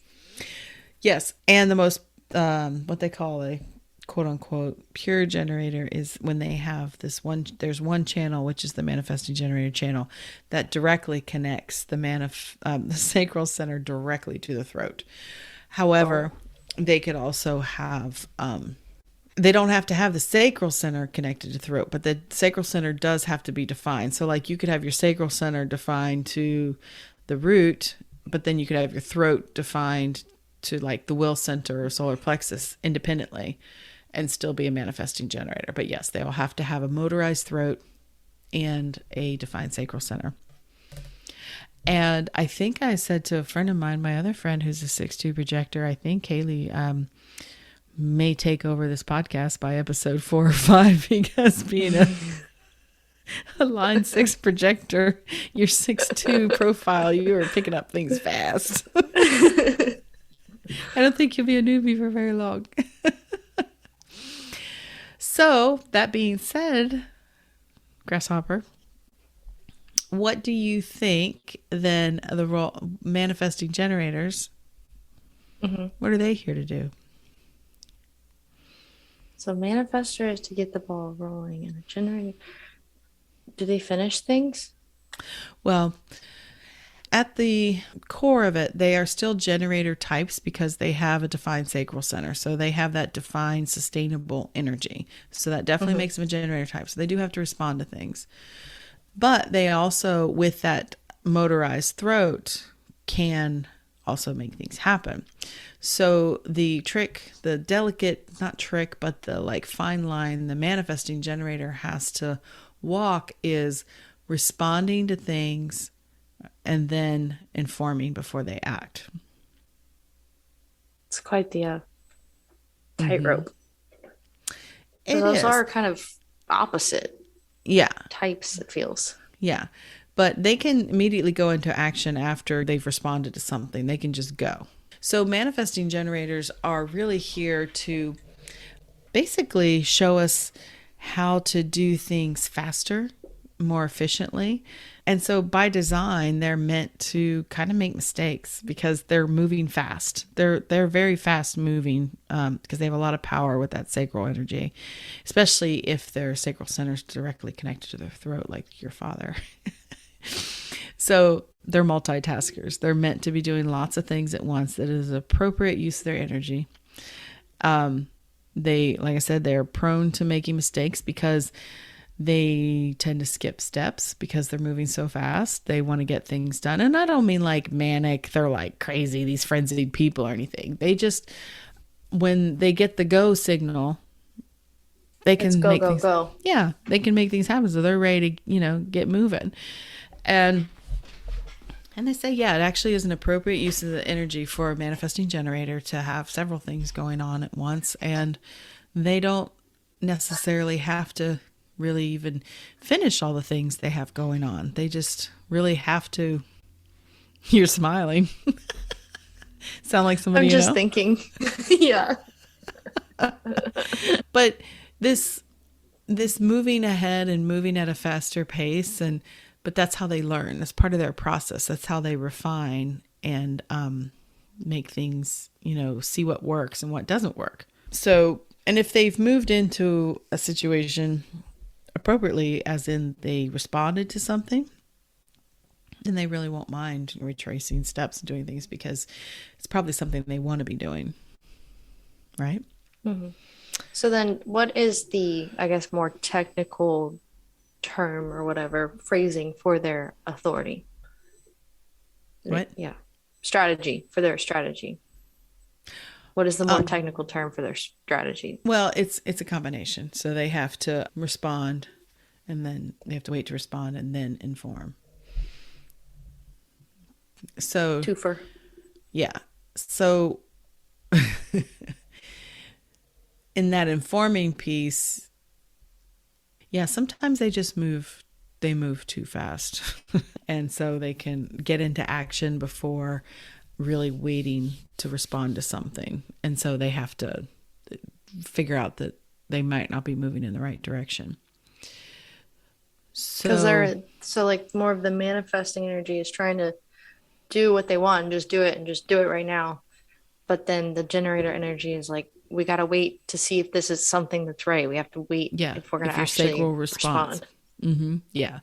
Yes. And the most, what they call a quote unquote pure generator is when they have there's one channel, which is the manifesting generator channel, that directly connects the sacral center directly to the throat. However, they could also have, they don't have to have the sacral center connected to the throat, but the sacral center does have to be defined. So like you could have your sacral center defined to the root, but then you could have your throat defined to like the will center or solar plexus independently and still be a manifesting generator. But yes, they will have to have a motorized throat and a defined sacral center. And I think I said to a friend of mine, my other friend who's a 6'2" projector, I think Kaylee, may take over this podcast by episode 4 or 5 because being a line 6 projector, your 6'2" profile, you are picking up things fast. I don't think you'll be a newbie for very long. So, that being said, Grasshopper, what do you think then the role manifesting generators, what are they here to do? So manifestor is to get the ball rolling, and a generator, do they finish things? Well, at the core of it, they are still generator types because they have a defined sacral center. So they have that defined sustainable energy. So that definitely makes them a generator type. So they do have to respond to things. But they also, with that motorized throat, can also make things happen. So the trick, the delicate, not trick, but the like fine line the manifesting generator has to walk is responding to things and then informing before they act. It's quite the tightrope. It Those is. are kind of opposite types, it feels. Yeah. But they can immediately go into action after they've responded to something. They can just go. So manifesting generators are really here to basically show us how to do things faster, more efficiently. And so by design, they're meant to kind of make mistakes because they're moving fast. They're very fast moving because they have a lot of power with that sacral energy, especially if their sacral center is directly connected to their throat, like your father. So they're multitaskers. They're meant to be doing lots of things at once. That is appropriate use of their energy. They, like I said, they're prone to making mistakes because they tend to skip steps because they're moving so fast. They want to get things done. And I don't mean like manic, they're like crazy, these frenzied people or anything. They just, when they get the go signal, they can make things, yeah, they can make things happen. So they're ready to, get moving. And they say, yeah, it actually is an appropriate use of the energy for a manifesting generator to have several things going on at once. And they don't necessarily have to really even finish all the things they have going on. They just really have to. You're smiling. Sound like somebody I'm just thinking. Yeah. But this moving ahead and moving at a faster pace, but that's how they learn. That's part of their process. That's how they refine and make things, see what works and what doesn't work. So, and if they've moved into a situation appropriately, as in they responded to something, then they really won't mind retracing steps and doing things because it's probably something they want to be doing. Right? Mm-hmm. So then what is the, I guess, more technical term or whatever phrasing for their authority? What? Yeah. Strategy, for their strategy. What is the more technical term for their strategy? Well, it's a combination. So they have to respond and then they have to wait to respond and then inform. So Twofer. Yeah. So in that informing piece, yeah, sometimes they move too fast. And so they can get into action before really waiting to respond to something. And so they have to figure out that they might not be moving in the right direction. So like more of the manifesting energy is trying to do what they want and just do it right now. But then the generator energy is like, we got to wait to see if this is something that's right. We have to wait if we're going to actually respond. Mm-hmm. Yeah.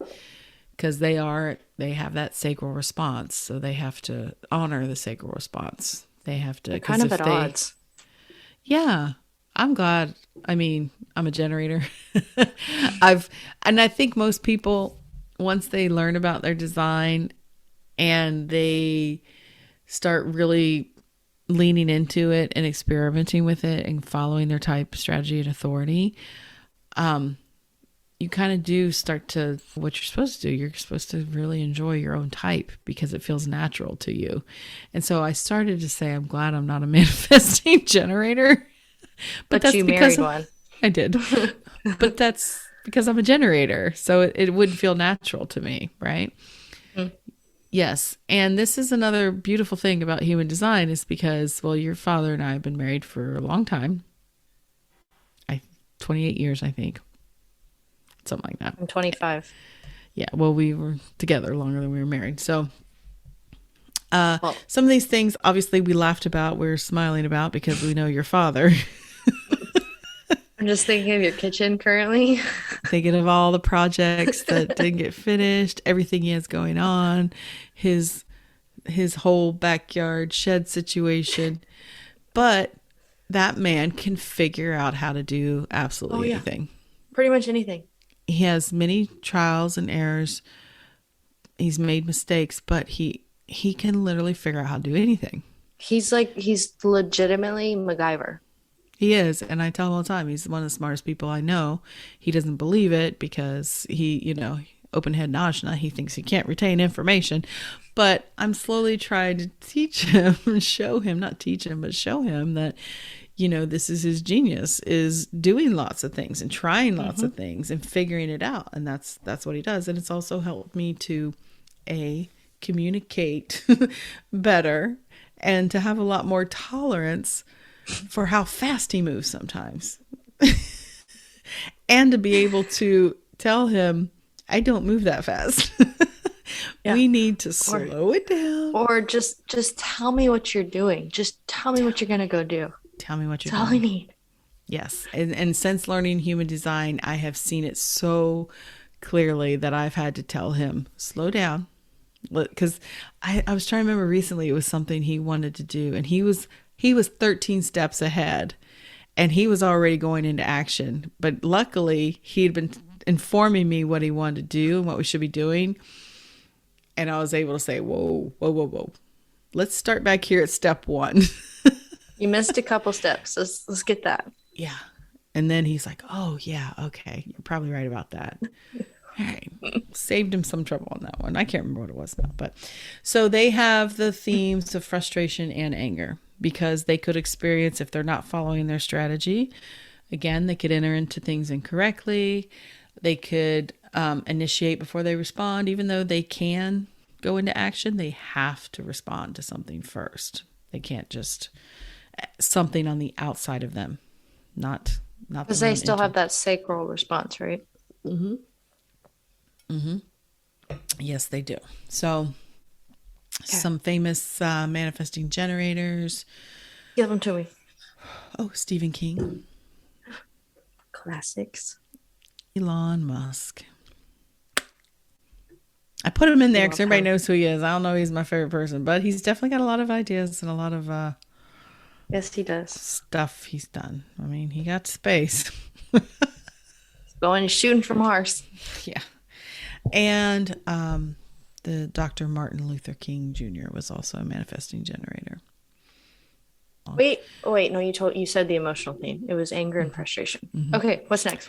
Because they have that sacral response. So they have to honor the sacral response. They have to. They're kind of at odds. Yeah. I'm glad. I mean, I'm a generator. I think most people, once they learn about their design and they start really leaning into it and experimenting with it and following their type, strategy, and authority, you kind of do start to what you're supposed to do. You're supposed to really enjoy your own type because it feels natural to you. And so I started to say, I'm glad I'm not a manifesting generator But But that's you because married one. I did. But that's because I'm a generator. So it would feel natural to me, right? Mm. Yes. And this is another beautiful thing about human design is because, well, your father and I have been married for a long time. 28 years, I think. Something like that. I'm 25. Yeah. Well, we were together longer than we were married. So Well, some of these things, obviously, we laughed about, we're smiling about because we know your father. I'm just thinking of your kitchen currently. Thinking of all the projects that didn't get finished, everything he has going on, his whole backyard shed situation. But that man can figure out how to do Oh, absolutely yeah. anything. Pretty much anything. He has many trials and errors. He's made mistakes, but he can literally figure out how to do anything. He's legitimately MacGyver. He is, and I tell him all the time, he's one of the smartest people I know. He doesn't believe it because open head Najna, he thinks he can't retain information. But I'm slowly trying to teach him, show him, not teach him, but show him that, this is his genius, is doing lots of things and trying lots of things and figuring it out. And that's what he does. And it's also helped me to, communicate better and to have a lot more tolerance for how fast he moves sometimes. And to be able to tell him, I don't move that fast. Yeah. We need to slow it down. Or just tell me what you're doing. Just tell me what you're going to go do. Tell me what you're That's all I doing. need. Yes. And since learning human design, I have seen it so clearly that I've had to tell him, slow down. Because I was trying to remember recently, it was something he wanted to do. And he was 13 steps ahead and he was already going into action. But luckily, he'd been informing me what he wanted to do and what we should be doing. And I was able to say, whoa, whoa, whoa, whoa. Let's start back here at step 1. You missed a couple steps. Let's get that. Yeah. And then he's like, oh, yeah, okay. You're probably right about that. All right. Saved him some trouble on that one. I can't remember what it was now. But so they have the themes of frustration and anger because they could experience, if they're not following their strategy, again, they could enter into things incorrectly. They could initiate before they respond. Even though they can go into action, they have to respond to something first. They can't just something on the outside of them, not because they still have that sacral response, right? Yes, they do. So some famous manifesting generators. Give them to me. Oh, Stephen King. Classics. Elon Musk. I put him in there because everybody knows who he is. I don't know he's my favorite person, but he's definitely got a lot of ideas and a lot of yes, he does. Stuff he's done. I mean, he got space. Going shooting from Mars. Yeah. And the Dr. Martin Luther King Jr. was also a manifesting generator. Wait, no, you said the emotional theme. It was anger and frustration. Okay, what's next?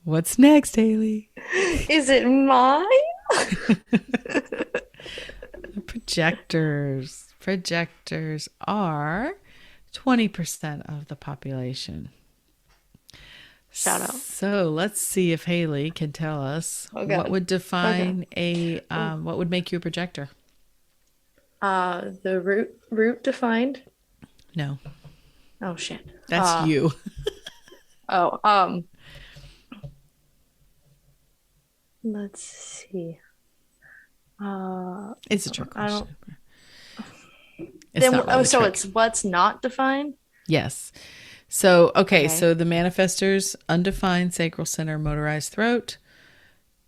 What's next, Haley? Is it mine? Projectors. Projectors are 20% of the population. Shout out. So let's see if Haley can tell us what would define what would make you a projector? The root defined. No. Oh shit. That's you. Let's see. It's a trick question. So it's what's not defined? Yes. So, okay, so the manifestors, undefined sacral center, motorized throat.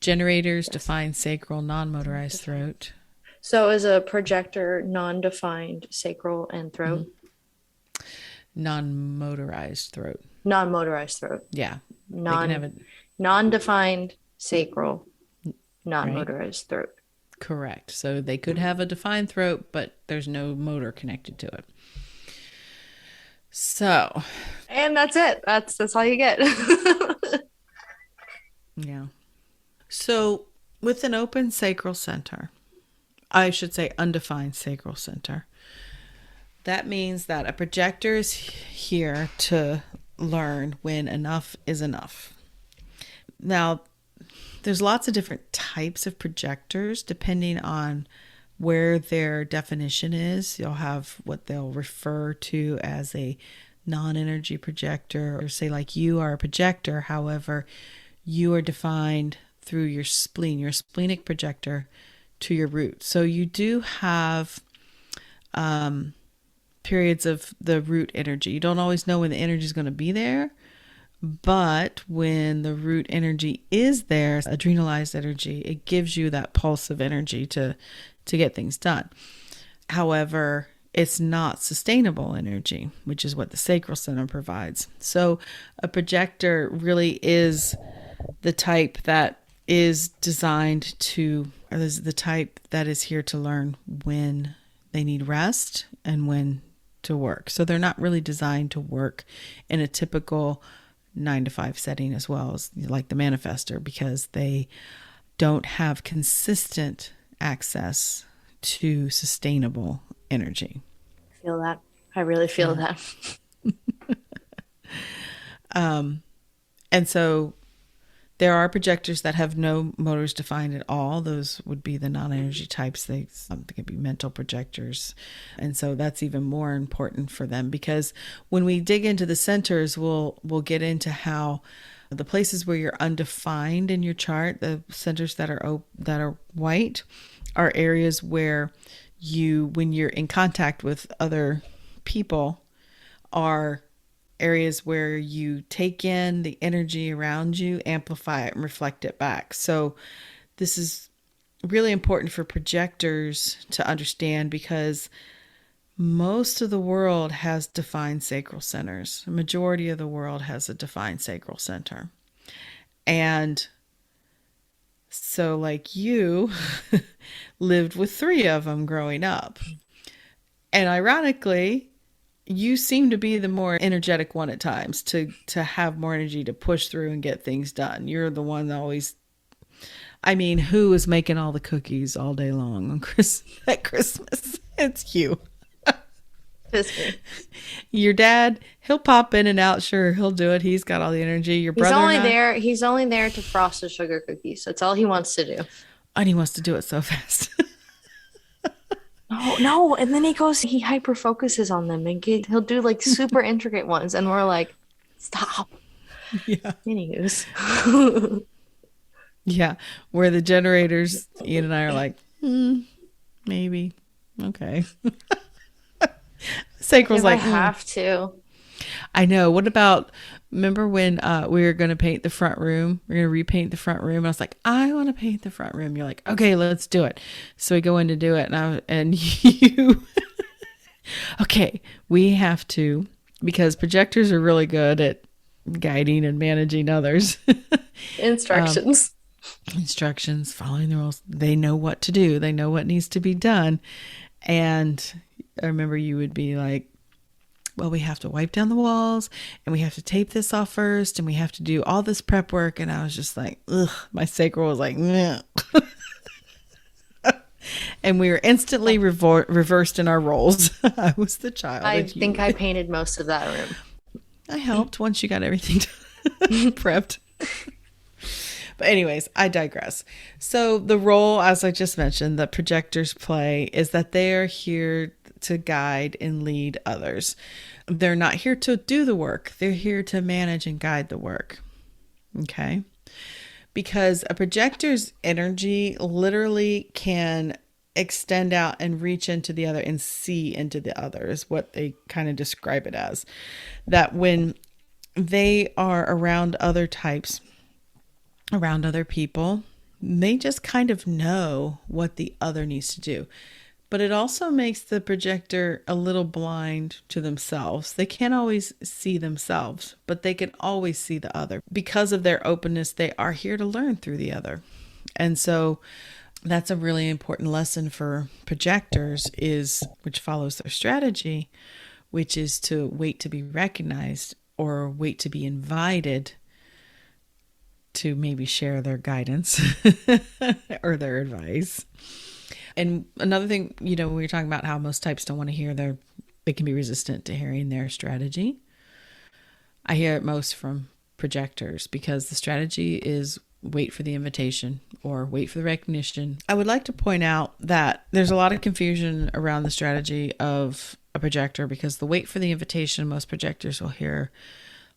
Generators, defined sacral, non-motorized throat. So is a projector non-defined sacral and throat? Non-motorized throat. Non-motorized throat. Yeah. Non-defined sacral, non-motorized throat. Correct. So they could have a defined throat, but there's no motor connected to it. So. And that's it. That's all you get. Yeah. So with an open sacral center, I should say undefined sacral center, That means that a projector is here to learn when enough is enough. Now, there's lots of different types of projectors depending on where their definition is. You'll have what they'll refer to as a non-energy projector, or say like you are a projector. However, you are defined through your spleen, your splenic projector to your root. So you do have periods of the root energy. You don't always know when the energy is going to be there, but when the root energy is there, adrenalized energy, it gives you that pulse of energy to get things done. However, it's not sustainable energy, which is what the sacral center provides. So a projector really is the type that is designed to, or is the type that is here to learn when they need rest and when to work. So they're not really designed to work in a typical 9 to 5 setting as well as like the manifestor, because they don't have consistent access to sustainable energy. I feel that. I really feel that. And so there are projectors that have no motors defined at all. Those would be the non-energy types. They could be mental projectors. And so that's even more important for them, because when we dig into the centers, we'll get into how the places where you're undefined in your chart, the centers that are white, are areas where you, when you're in contact with other people, are areas where you take in the energy around you, amplify it, and reflect it back. So this is really important for projectors to understand, because most of the world has defined sacral centers. The majority of the world has a defined sacral center. And so like you lived with 3 of them growing up. And ironically, you seem to be the more energetic one at times, to have more energy to push through and get things done. You're the one that always, I mean, who is making all the cookies all day long on at Christmas? It's you. It's me. Your dad, he'll pop in and out. Sure, he'll do it. He's got all the energy. Your brother, He's only there to frost the sugar cookies. That's all he wants to do. and he wants to do it so fast. Oh no! And then he hyper focuses on them, and he'll do like super intricate ones, and we're like, stop. Yeah. Anywho's. Yeah. Where the generators, Ian and I are like, maybe. Okay. Sacral's like, I have to. I know. What about, remember when we were going to paint the front room? We're going to repaint the front room. And I was like, I want to paint the front room. You're like, okay, let's do it. So we go in to do it. And you, okay, we have to, because projectors are really good at guiding and managing others. Instructions. Instructions, following the rules. They know what to do. They know what needs to be done. And I remember you would be like, well, we have to wipe down the walls, and we have to tape this off first, and we have to do all this prep work. And I was just like, ugh, my sacral was like, meh. And we were instantly reversed in our roles. I was the child. I think I painted most of that room. I helped once you got everything prepped. But anyways, I digress. So the role, as I just mentioned, that projectors play is that they are here to guide and lead others. They're not here to do the work. They're here to manage and guide the work. Okay? Because a projector's energy literally can extend out and reach into the other and see into the other, is what they kind of describe it as. That when they are around other types, around other people, they just kind of know what the other needs to do. But it also makes the projector a little blind to themselves. They can't always see themselves, but they can always see the other. Because of their openness, they are here to learn through the other. And so that's a really important lesson for projectors, which follows their strategy, which is to wait to be recognized or wait to be invited to maybe share their guidance or their advice. And another thing, we were talking about how most types don't want to hear They can be resistant to hearing their strategy. I hear it most from projectors because the strategy is wait for the invitation or wait for the recognition. I would like to point out that there's a lot of confusion around the strategy of a projector because the wait for the invitation, most projectors will hear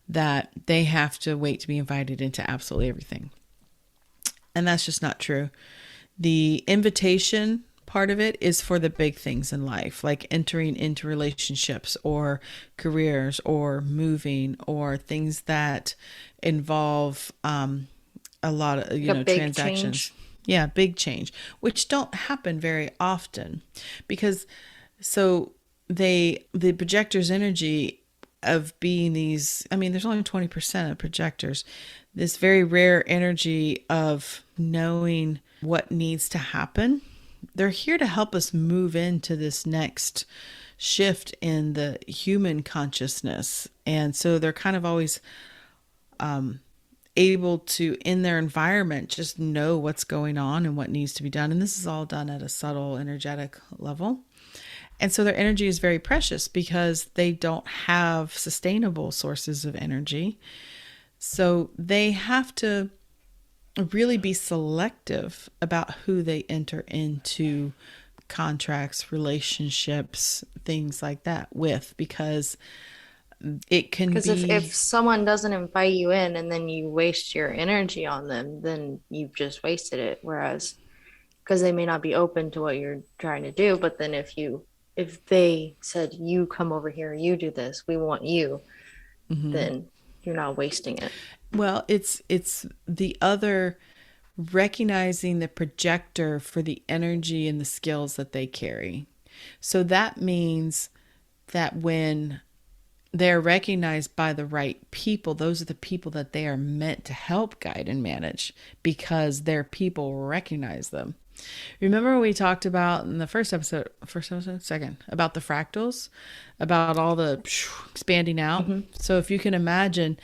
that they have to wait to be invited into absolutely everything. And that's just not true. The invitation part of it is for the big things in life, like entering into relationships or careers or moving or things that involve a lot of, Like a big transactions. change. Yeah, big change, which don't happen very often because the projector's energy of being these, I mean, there's only 20% of projectors, this very rare energy of knowing what needs to happen. They're here to help us move into this next shift in the human consciousness. And so they're kind of always able to, in their environment, just know what's going on and what needs to be done. And this is all done at a subtle energetic level. And so their energy is very precious because they don't have sustainable sources of energy. So they have to really be selective about who they enter into contracts, relationships, things like that with, because it can Because if be, someone doesn't invite you in and then you waste your energy on them, then you've just wasted it. Whereas, because they may not be open to what you're trying to do, but then if they said, you come over here, you do this, we want you, then you're not wasting it. well, it's the other, recognizing the projector for the energy and the skills that they carry. So that means that when they're recognized by the right people, those are the people that they are meant to help guide and manage because their people recognize them. Remember when we talked about in the second, about the fractals, about all the expanding out? So if you can imagine,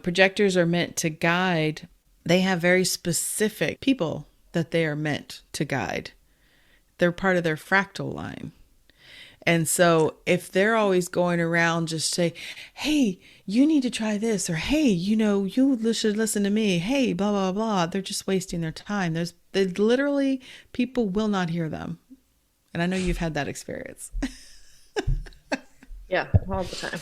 projectors are meant to guide. They have very specific people that they are meant to guide. They're part of their fractal line. And so if they're always going around just say, hey, you need to try this, or hey, you should listen to me, hey, blah, blah, blah, they're just wasting their time. They literally, people will not hear them. And I know you've had that experience. Yeah, all the time.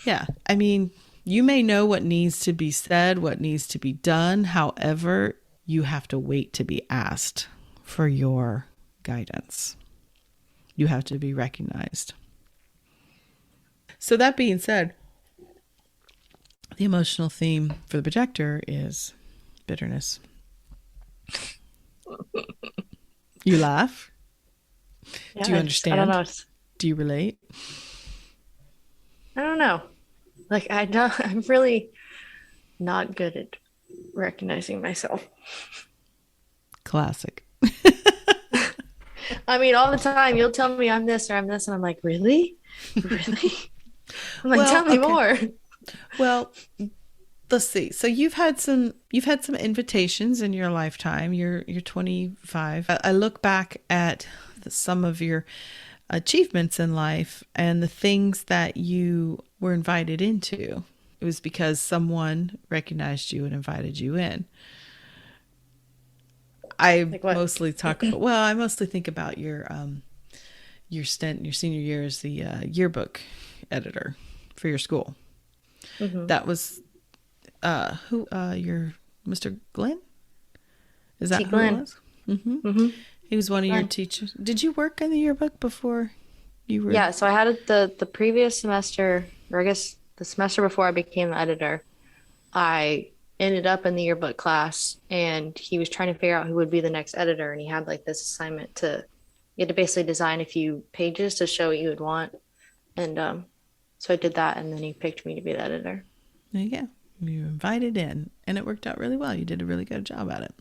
Yeah. I mean, you may know what needs to be said, what needs to be done. However, you have to wait to be asked for your guidance. You have to be recognized. So that being said, the emotional theme for the projector is bitterness. You laugh. Yeah, Do you understand? I don't know. Do you relate? I don't know. Like I don't, I'm really not good at recognizing myself. Classic. I mean, all the time you'll tell me I'm this or I'm this, and I'm like, really? Really? I'm like, Well, tell me okay. more. Well, let's see. So you've had some invitations in your lifetime. You're 25. I look back at some of your achievements in life and the things that you were invited into. It was because someone recognized you and invited you in. I Like what? mostly I mostly think about your stint, your senior year as the yearbook editor for your school. Mm-hmm. That was your Mr. Glenn? Is that T. who Glenn. it was? Mm-hmm. Mm-hmm. He was one of your Glenn. teachers. Did you work in the yearbook before you were? Yeah, so I had it the previous semester, or I guess the semester before I became the editor. I ended up in the yearbook class, and he was trying to figure out who would be the next editor, and he had like this assignment to you had to basically design a few pages to show what you would want, and so I did that, and then he picked me to be the editor. There you go. You were invited in, and it worked out really well. You did a really good job at it.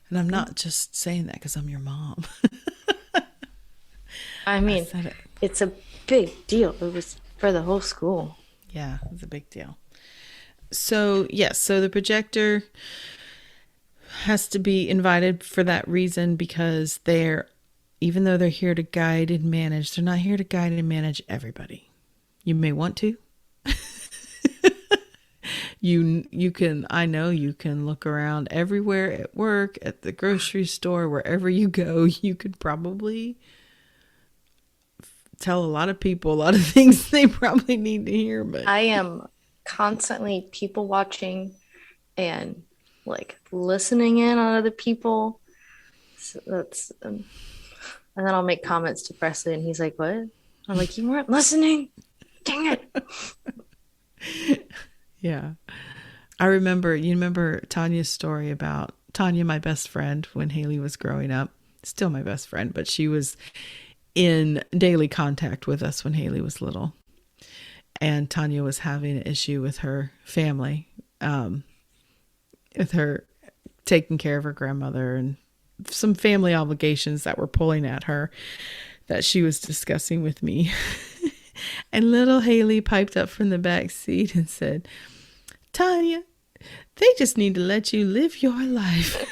And I'm not just saying that because I'm your mom. I mean, said it. It's a big deal. It was for the whole school. Yeah, it's a big deal. So, yes, so the projector has to be invited for that reason because they're even though they're here to guide and manage, they're not here to guide and manage everybody. You may want to. You can, I know you can look around everywhere, at work, at the grocery store, wherever you go. You could probably tell a lot of people a lot of things they probably need to hear, but I am constantly people watching and like listening in on other people. So that's and then I'll make comments to Presley, and he's like, "What?" I'm like, "You weren't listening. Dang it." yeah. I remember, you remember Tanya's story about Tanya, my best friend, when Haley was growing up. Still my best friend, but she was in daily contact with us when Haley was little. And Tanya was having an issue with her family, with her taking care of her grandmother and some family obligations that were pulling at her that she was discussing with me. And little Haley piped up from the back seat and said, Tanya, they just need to let you live your life.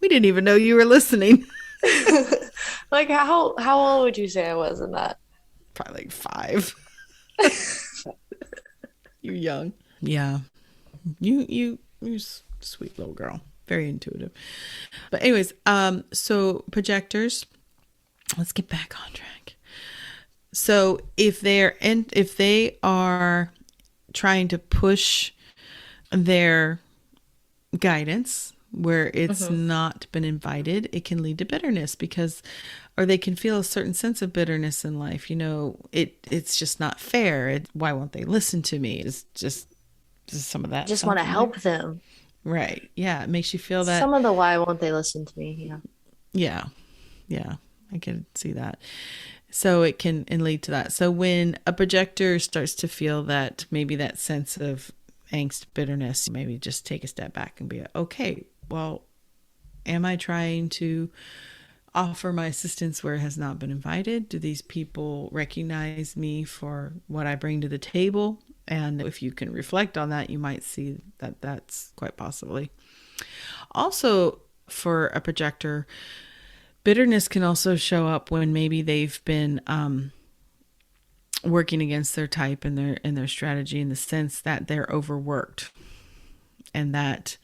We didn't even know you were listening. Like how old would you say I was in that? Probably like 5. You're young. Yeah. You're a sweet little girl. Very intuitive. But anyways, so projectors, let's get back on track. So if they are trying to push their guidance where it's not been invited, it can lead to bitterness or they can feel a certain sense of bitterness in life. You know, it's just not fair. Why won't they listen to me? It's just some of that. Just want to help them. Right. Yeah. It makes you feel that. Some of the why won't they listen to me? Yeah. Yeah. Yeah. I can see that. So it can lead to that. So when a projector starts to feel that, maybe that sense of angst, bitterness, maybe just take a step back and be okay, well, am I trying to offer my assistance where it has not been invited? Do these people recognize me for what I bring to the table? And if you can reflect on that, you might see that that's quite possibly. Also, for a projector, bitterness can also show up when maybe they've been working against their type and their strategy, in the sense that they're overworked and that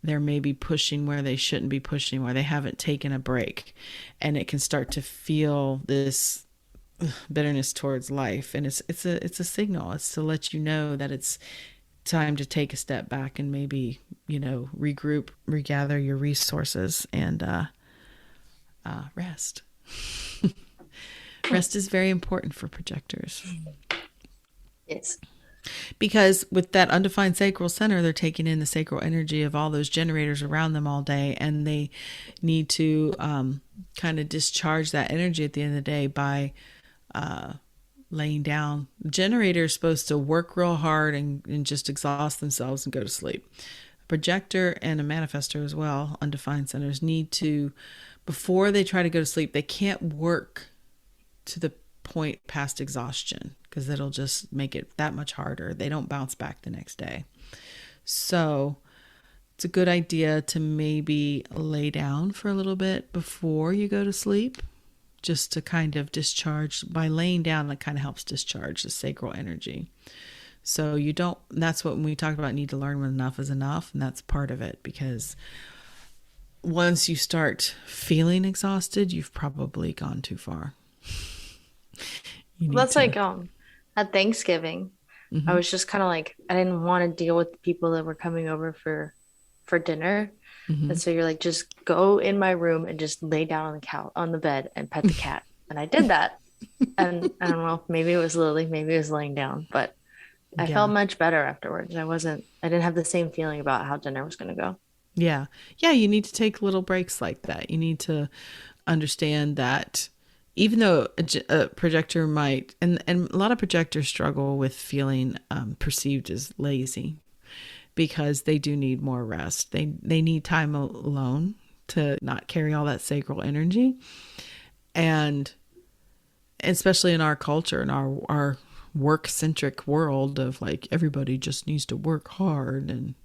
they're maybe pushing where they shouldn't be pushing, where they haven't taken a break, and it can start to feel this bitterness towards life. And it's a signal. It's to let you know that it's time to take a step back and maybe, regroup, regather your resources, and rest. Rest is very important for projectors. Yes. Because with that undefined sacral center, they're taking in the sacral energy of all those generators around them all day, and they need to kind of discharge that energy at the end of the day by laying down. The generator is supposed to work real hard and just exhaust themselves and go to sleep. A projector and a manifestor as well, undefined centers, need to, before they try to go to sleep, they can't work to the point past exhaustion, because it'll just make it that much harder. They don't bounce back the next day. So it's a good idea to maybe lay down for a little bit before you go to sleep, just to kind of discharge. By laying down, it kind of helps discharge the sacral energy. So that's what, when we talked about need to learn when enough is enough, and that's part of it, because once you start feeling exhausted, you've probably gone too far. That's like at Thanksgiving, I was just kind of like, I didn't want to deal with the people that were coming over for dinner. And so you're like, just go in my room and just lay down on the couch, on the bed, and pet the cat. And I did that. And I don't know, maybe it was Lily, maybe it was laying down, but I felt much better afterwards. I didn't have the same feeling about how dinner was going to go. Yeah. Yeah. You need to take little breaks like that. You need to understand that even though a projector might, and a lot of projectors struggle with feeling perceived as lazy, because they do need more rest. They need time alone to not carry all that sacral energy. And especially in our culture, in our work-centric world of like, everybody just needs to work hard, and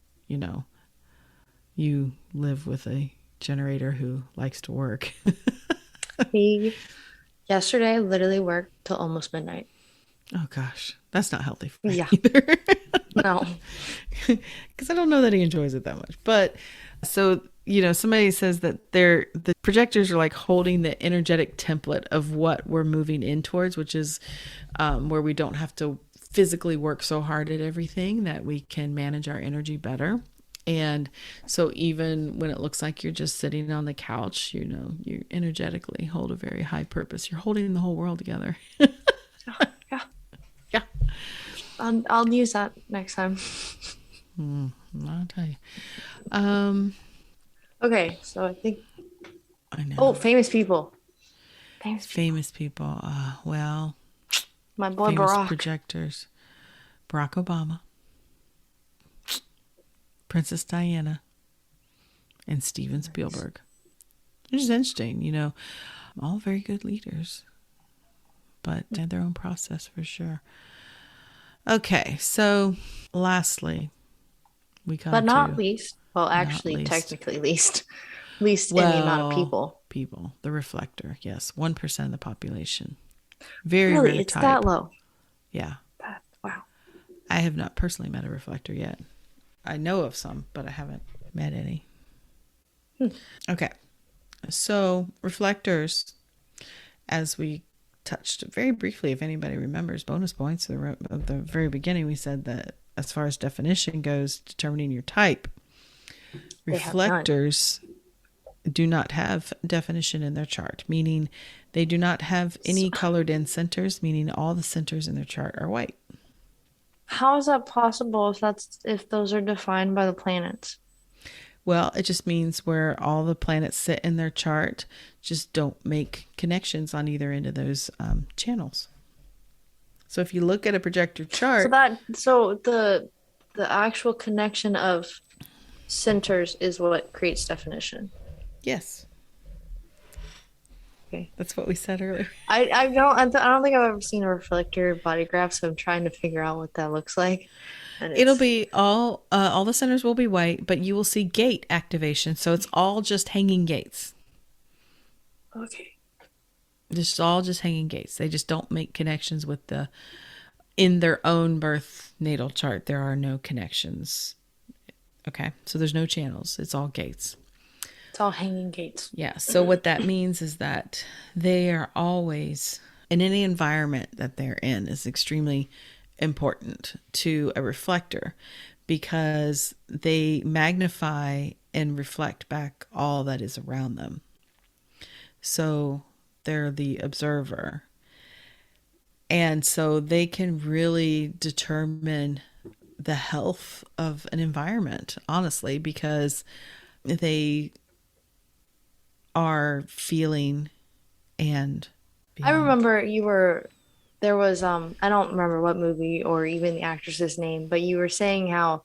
you live with a generator who likes to work. He yesterday literally worked till almost midnight. Oh gosh, that's not healthy for him Yeah. either. No. Because I don't know that he enjoys it that much. But so, you know, somebody says that the projectors are like holding the energetic template of what we're moving in towards, which is where we don't have to physically work so hard at everything, that we can manage our energy better. And so even when it looks like you're just sitting on the couch, you know, you energetically hold a very high purpose. You're holding the whole world together. Yeah. Yeah. I'll use that next time. I'll tell you. Okay, so I think. I know. Oh, famous people. Famous people. Well, My boy famous Barack. projectors. Barack Obama, Princess Diana, and Steven Spielberg. Which is interesting, you know, all very good leaders, but they had their own process for sure. Okay, so lastly, we come But not to least. Well, actually, least. technically least. Least in the amount of people. People, the reflector, yes, 1% of the population. Very Really, rare it's type. that low. Yeah. Wow. I have not personally met a reflector yet. I know of some, but I haven't met any. Okay. So reflectors, as we touched very briefly, if anybody remembers, bonus points at the very beginning, we said that as far as definition goes, determining your type, reflectors do not have definition in their chart, meaning they do not have any colored in centers, meaning all the centers in their chart are white. How is that possible if those are defined by the planets? Well, it just means where all the planets sit in their chart just don't make connections on either end of those channels. So if you look at a projector chart, so the actual connection of centers is what creates definition. yes. Okay. That's what we said earlier. I don't think I've ever seen a reflector body graph, so I'm trying to figure out what that looks like. And It'll be all the centers will be white, but you will see gate activation. So it's all just hanging gates. Okay. Just all just hanging gates. They just don't make connections with in their own birth natal chart. There are no connections. Okay. So there's no channels. It's all gates. It's all hanging gates. Yeah. So what that means is that they are always in any environment that they're in is extremely important to a reflector because they magnify and reflect back all that is around them. So they're the observer. And so they can really determine the health of an environment, honestly, because they are feeling and being. I remember there was I don't remember what movie or even the actress's name, but you were saying how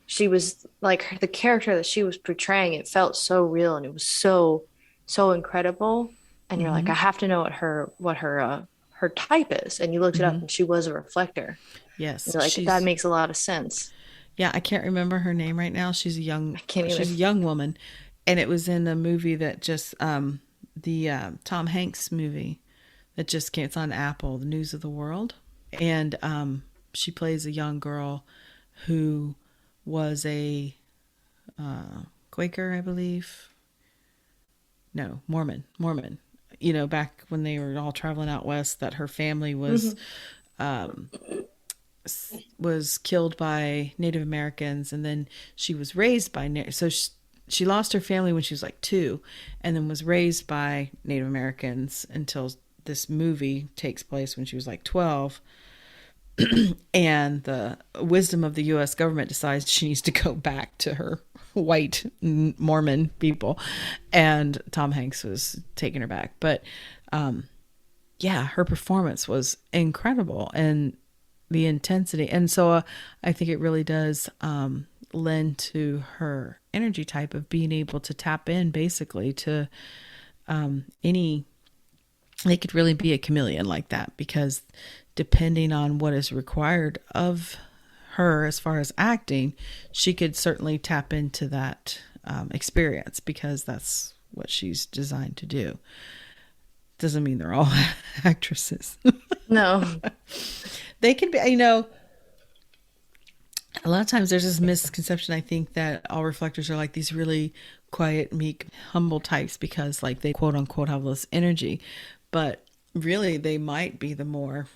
she was like the character that she was portraying, it felt so real and it was so incredible. And you're like, I have to know what her type is. And you looked it up and she was a reflector. Yes. And you're like, that makes a lot of sense. Yeah, I can't remember her name right now. She's a young woman. And it was in a movie that just the Tom Hanks movie that just came. It's on Apple, The News of the World. And she plays a young girl who was a Quaker, I believe. No, Mormon. You know, back when they were all traveling out west, that her family was was killed by Native Americans, and then she was raised by she lost her family when she was like 2, and then was raised by Native Americans until this movie takes place when she was like 12. And the wisdom of the U.S. government decides she needs to go back to her white Mormon people, and Tom Hanks was taking her back. But yeah, her performance was incredible, and the intensity. And so I think it really does lend to her energy type of being able to tap in basically to they could really be a chameleon like that, because depending on what is required of her as far as acting, she could certainly tap into that experience, because that's what she's designed to do. Doesn't mean they're all actresses. No. They can be, a lot of times there's this misconception, I think, that all reflectors are like these really quiet, meek, humble types because like they quote unquote have less energy. But really they might be the more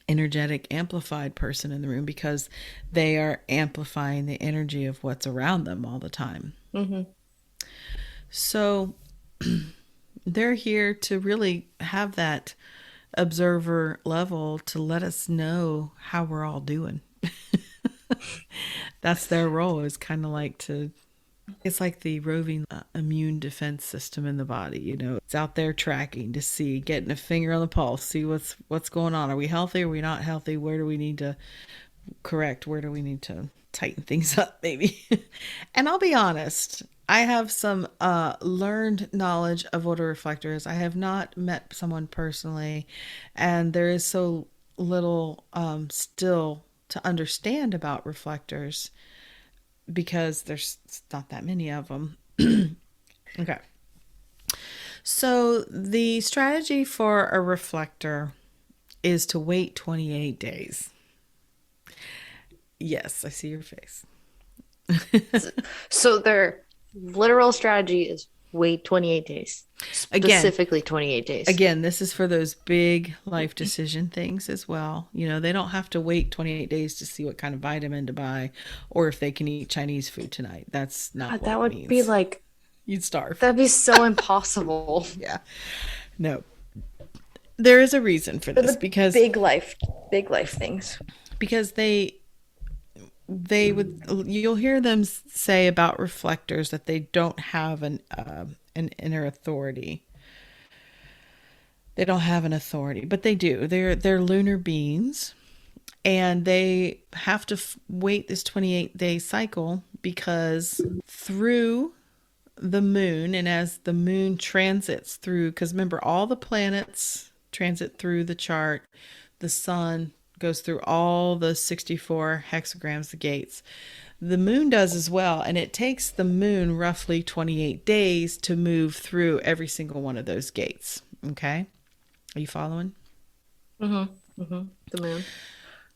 energetic, amplified person in the room because they are amplifying the energy of what's around them all the time. Mm-hmm. So they're here to really have that observer level to let us know how we're all doing. That's their role, is kind of like to, it's like the roving immune defense system in the body. It's out there tracking to see, getting a finger on the pulse, see what's going on. Are we healthy? Are we not healthy? Where do we need to correct? Where do we need to tighten things up, maybe? And I'll be honest, I have some learned knowledge of what a reflector is. I have not met someone personally, and there is so little still to understand about reflectors because there's not that many of them. Okay. So the strategy for a reflector is to wait 28 days. Yes, I see your face. So their literal strategy is wait 28 days. Specifically 28 days. Again, this is for those big life decision things as well. They don't have to wait 28 days to see what kind of vitamin to buy or if they can eat Chinese food tonight. That's not what that it would means. be like, you'd starve. That'd be so impossible. Yeah. No. There is a reason for this, because big life things. Because you'll hear them say about reflectors that they don't have an inner authority. They don't have an authority, but they do. They're lunar beings, and they have to wait this 28-day cycle because through the moon, and as the moon transits through, because remember, all the planets transit through the chart, the sun goes through all the 64 hexagrams, the gates. The moon does as well, and it takes the moon roughly 28 days to move through every single one of those gates. Okay? Are you following? Mm-hmm. Mm-hmm. The moon.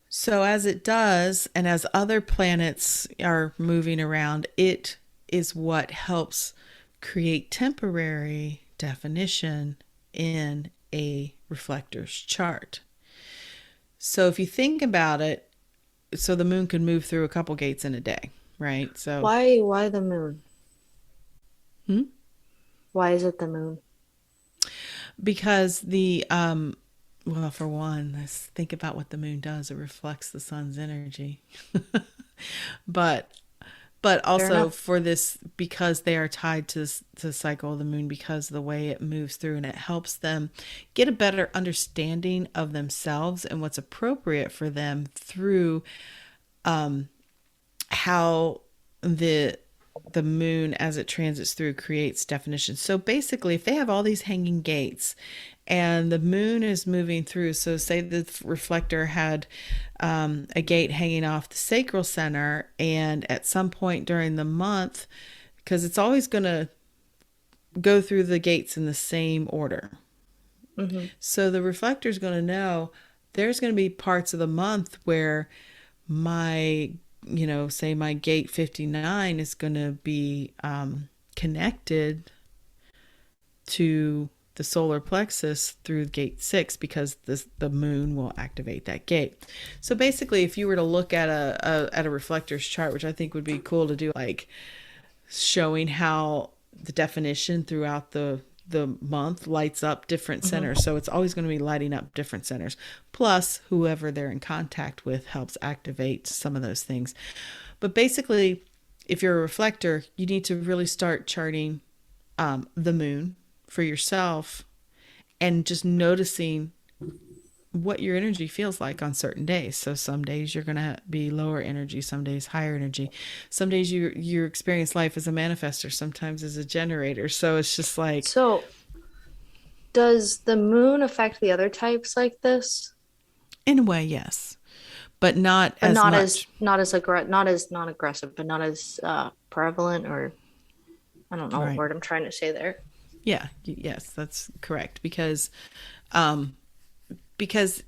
So as it does, and as other planets are moving around, it is what helps create temporary definition in a reflector's chart. So if you think about it, so the moon can move through a couple gates in a day, right? So why the moon? Hmm? Why is it the moon? Because well, for one, let's think about what the moon does. It reflects the sun's energy. But also for this, because they are tied to the cycle of the moon, because of the way it moves through, and it helps them get a better understanding of themselves and what's appropriate for them through how the moon, as it transits through, creates definition. So basically, if they have all these hanging gates and the moon is moving through, so say the reflector had a gate hanging off the sacral center, and at some point during the month, because it's always going to go through the gates in the same order. Mm-hmm. So the reflector is going to know there's going to be parts of the month where my, say my gate 59 is going to be connected to the solar plexus through gate 6, because the moon will activate that gate. So basically, if you were to look at a reflector's chart, which I think would be cool to do, like showing how the definition throughout the month lights up different centers. Mm-hmm. So it's always going to be lighting up different centers. Plus, whoever they're in contact with helps activate some of those things. But basically, if you're a reflector, you need to really start charting the moon for yourself and just noticing what your energy feels like on certain days. So some days you're going to be lower energy, some days higher energy. Some days you experience life as a manifestor, sometimes as a generator. So it's just like... So does the moon affect the other types like this? In a way, yes. but not but as not as much. not aggressive, but not as prevalent, or I don't know what Right. word I'm trying to say there. Yeah. Yes, that's correct. Um, because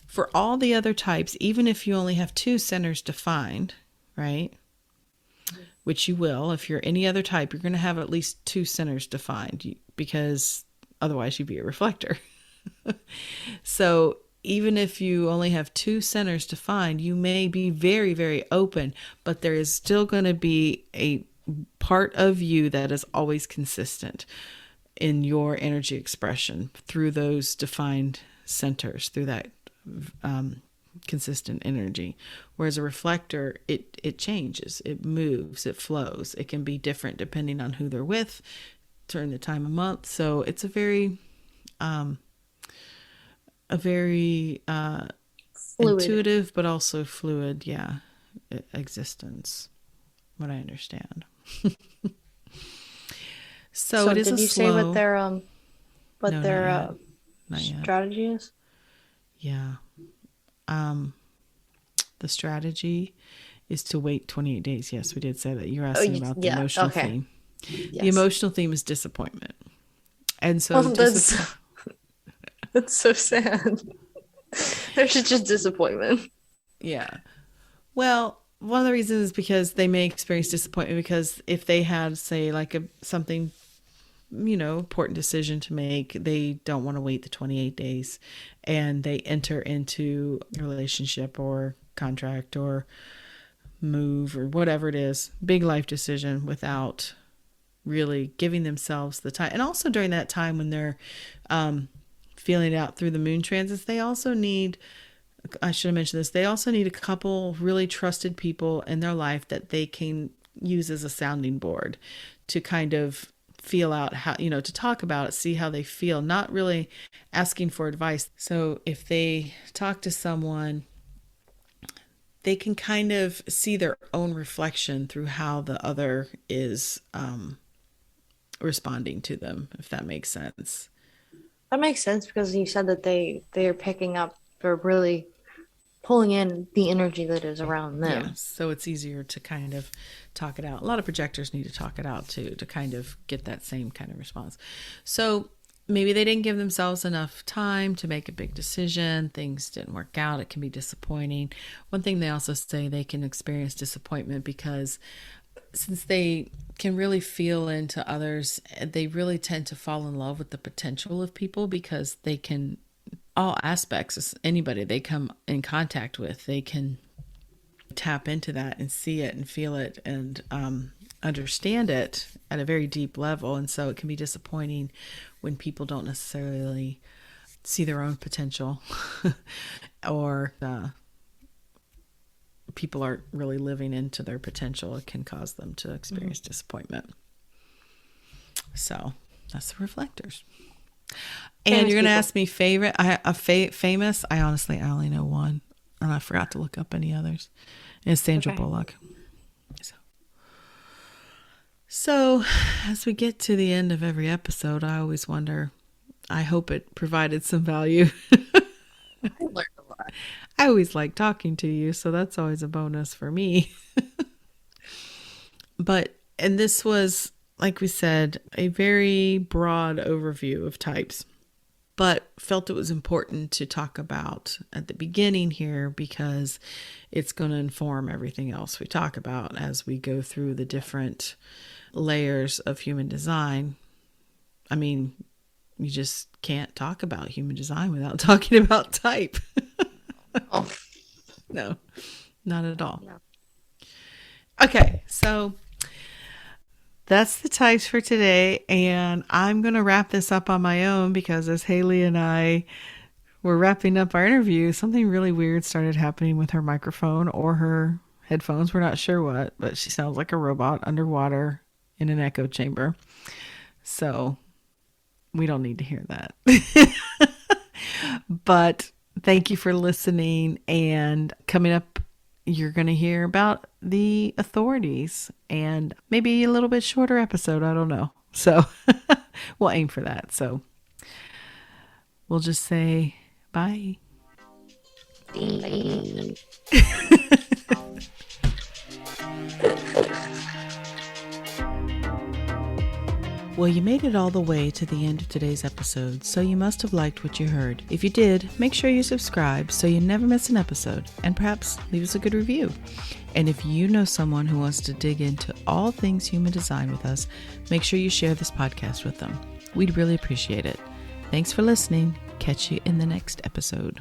for all the other types, even if you only have two centers defined, right? Which you will, if you're any other type, you're going to have at least two centers defined because otherwise you'd be a reflector. So even if you only have two centers defined, you may be very, very open, but there is still going to be a part of you that is always consistent in your energy expression through those defined centers, through that consistent energy. Whereas a reflector, it changes, it moves, it flows. It can be different depending on who they're with during the time of month. So it's a very Fluid. intuitive but also fluid, yeah, existence. What I understand. So So it is a did you say slow. what No, not their yet. Not yet. strategy is? Yeah. Um, the strategy is to wait 28 days. Yes, we did say that. You're Oh, asking about the yeah. emotional Okay. theme. The Yes. emotional theme is disappointment. And Oh, so disappoint. that's so sad. There's just disappointment. Yeah. Well, one of the reasons is because they may experience disappointment because if they had, say, like something, important decision to make, they don't want to wait the 28 days and they enter into a relationship or contract or move or whatever it is, big life decision without really giving themselves the time. And also during that time when they're feeling it out through the moon transits, they also need, I should have mentioned this, they also need a couple really trusted people in their life that they can use as a sounding board to kind of feel out how, to talk about it, see how they feel, not really asking for advice. So if they talk to someone, they can kind of see their own reflection through how the other is responding to them, if that makes sense. That makes sense because you said that they're picking up, they're really pulling in the energy that is around Yeah, them. so it's easier to kind of talk it out. A lot of projectors need to talk it out too to kind of get that same kind of response. So maybe they didn't give themselves enough time to make a big decision. Things didn't work out. It can be disappointing. One thing they also say, they can experience disappointment because since they can really feel into others, they really tend to fall in love with the potential of people because they can, all aspects, anybody they come in contact with, they can tap into that and see it and feel it and understand it at a very deep level. And so it can be disappointing when people don't necessarily see their own potential or people aren't really living into their potential. It can cause them to experience disappointment. So that's the reflectors. And Famous you're going to people. ask me favorite. Famous. I only know one, and I forgot to look up any others. And it's Sandra Okay. Bullock. So, as we get to the end of every episode, I always wonder. I hope it provided some value. I learned a lot. I always like talking to you, so that's always a bonus for me. And this was, like we said, a very broad overview of types, but felt it was important to talk about at the beginning here because it's going to inform everything else we talk about as we go through the different layers of human design. I mean, you just can't talk about human design without talking about type. Oh, No, not at all. no. Okay, so that's the types for today. And I'm going to wrap this up on my own because as Haley and I were wrapping up our interview, something really weird started happening with her microphone or her headphones. We're not sure what, but she sounds like a robot underwater in an echo chamber. So we don't need to hear that. But thank you for listening. And coming up, you're going to hear about the authorities and maybe a little bit shorter episode. I don't know. So we'll aim for that. So we'll just say bye. Bye. Well, you made it all the way to the end of today's episode, so you must have liked what you heard. If you did, make sure you subscribe so you never miss an episode, and perhaps leave us a good review. And if you know someone who wants to dig into all things human design with us, make sure you share this podcast with them. We'd really appreciate it. Thanks for listening. Catch you in the next episode.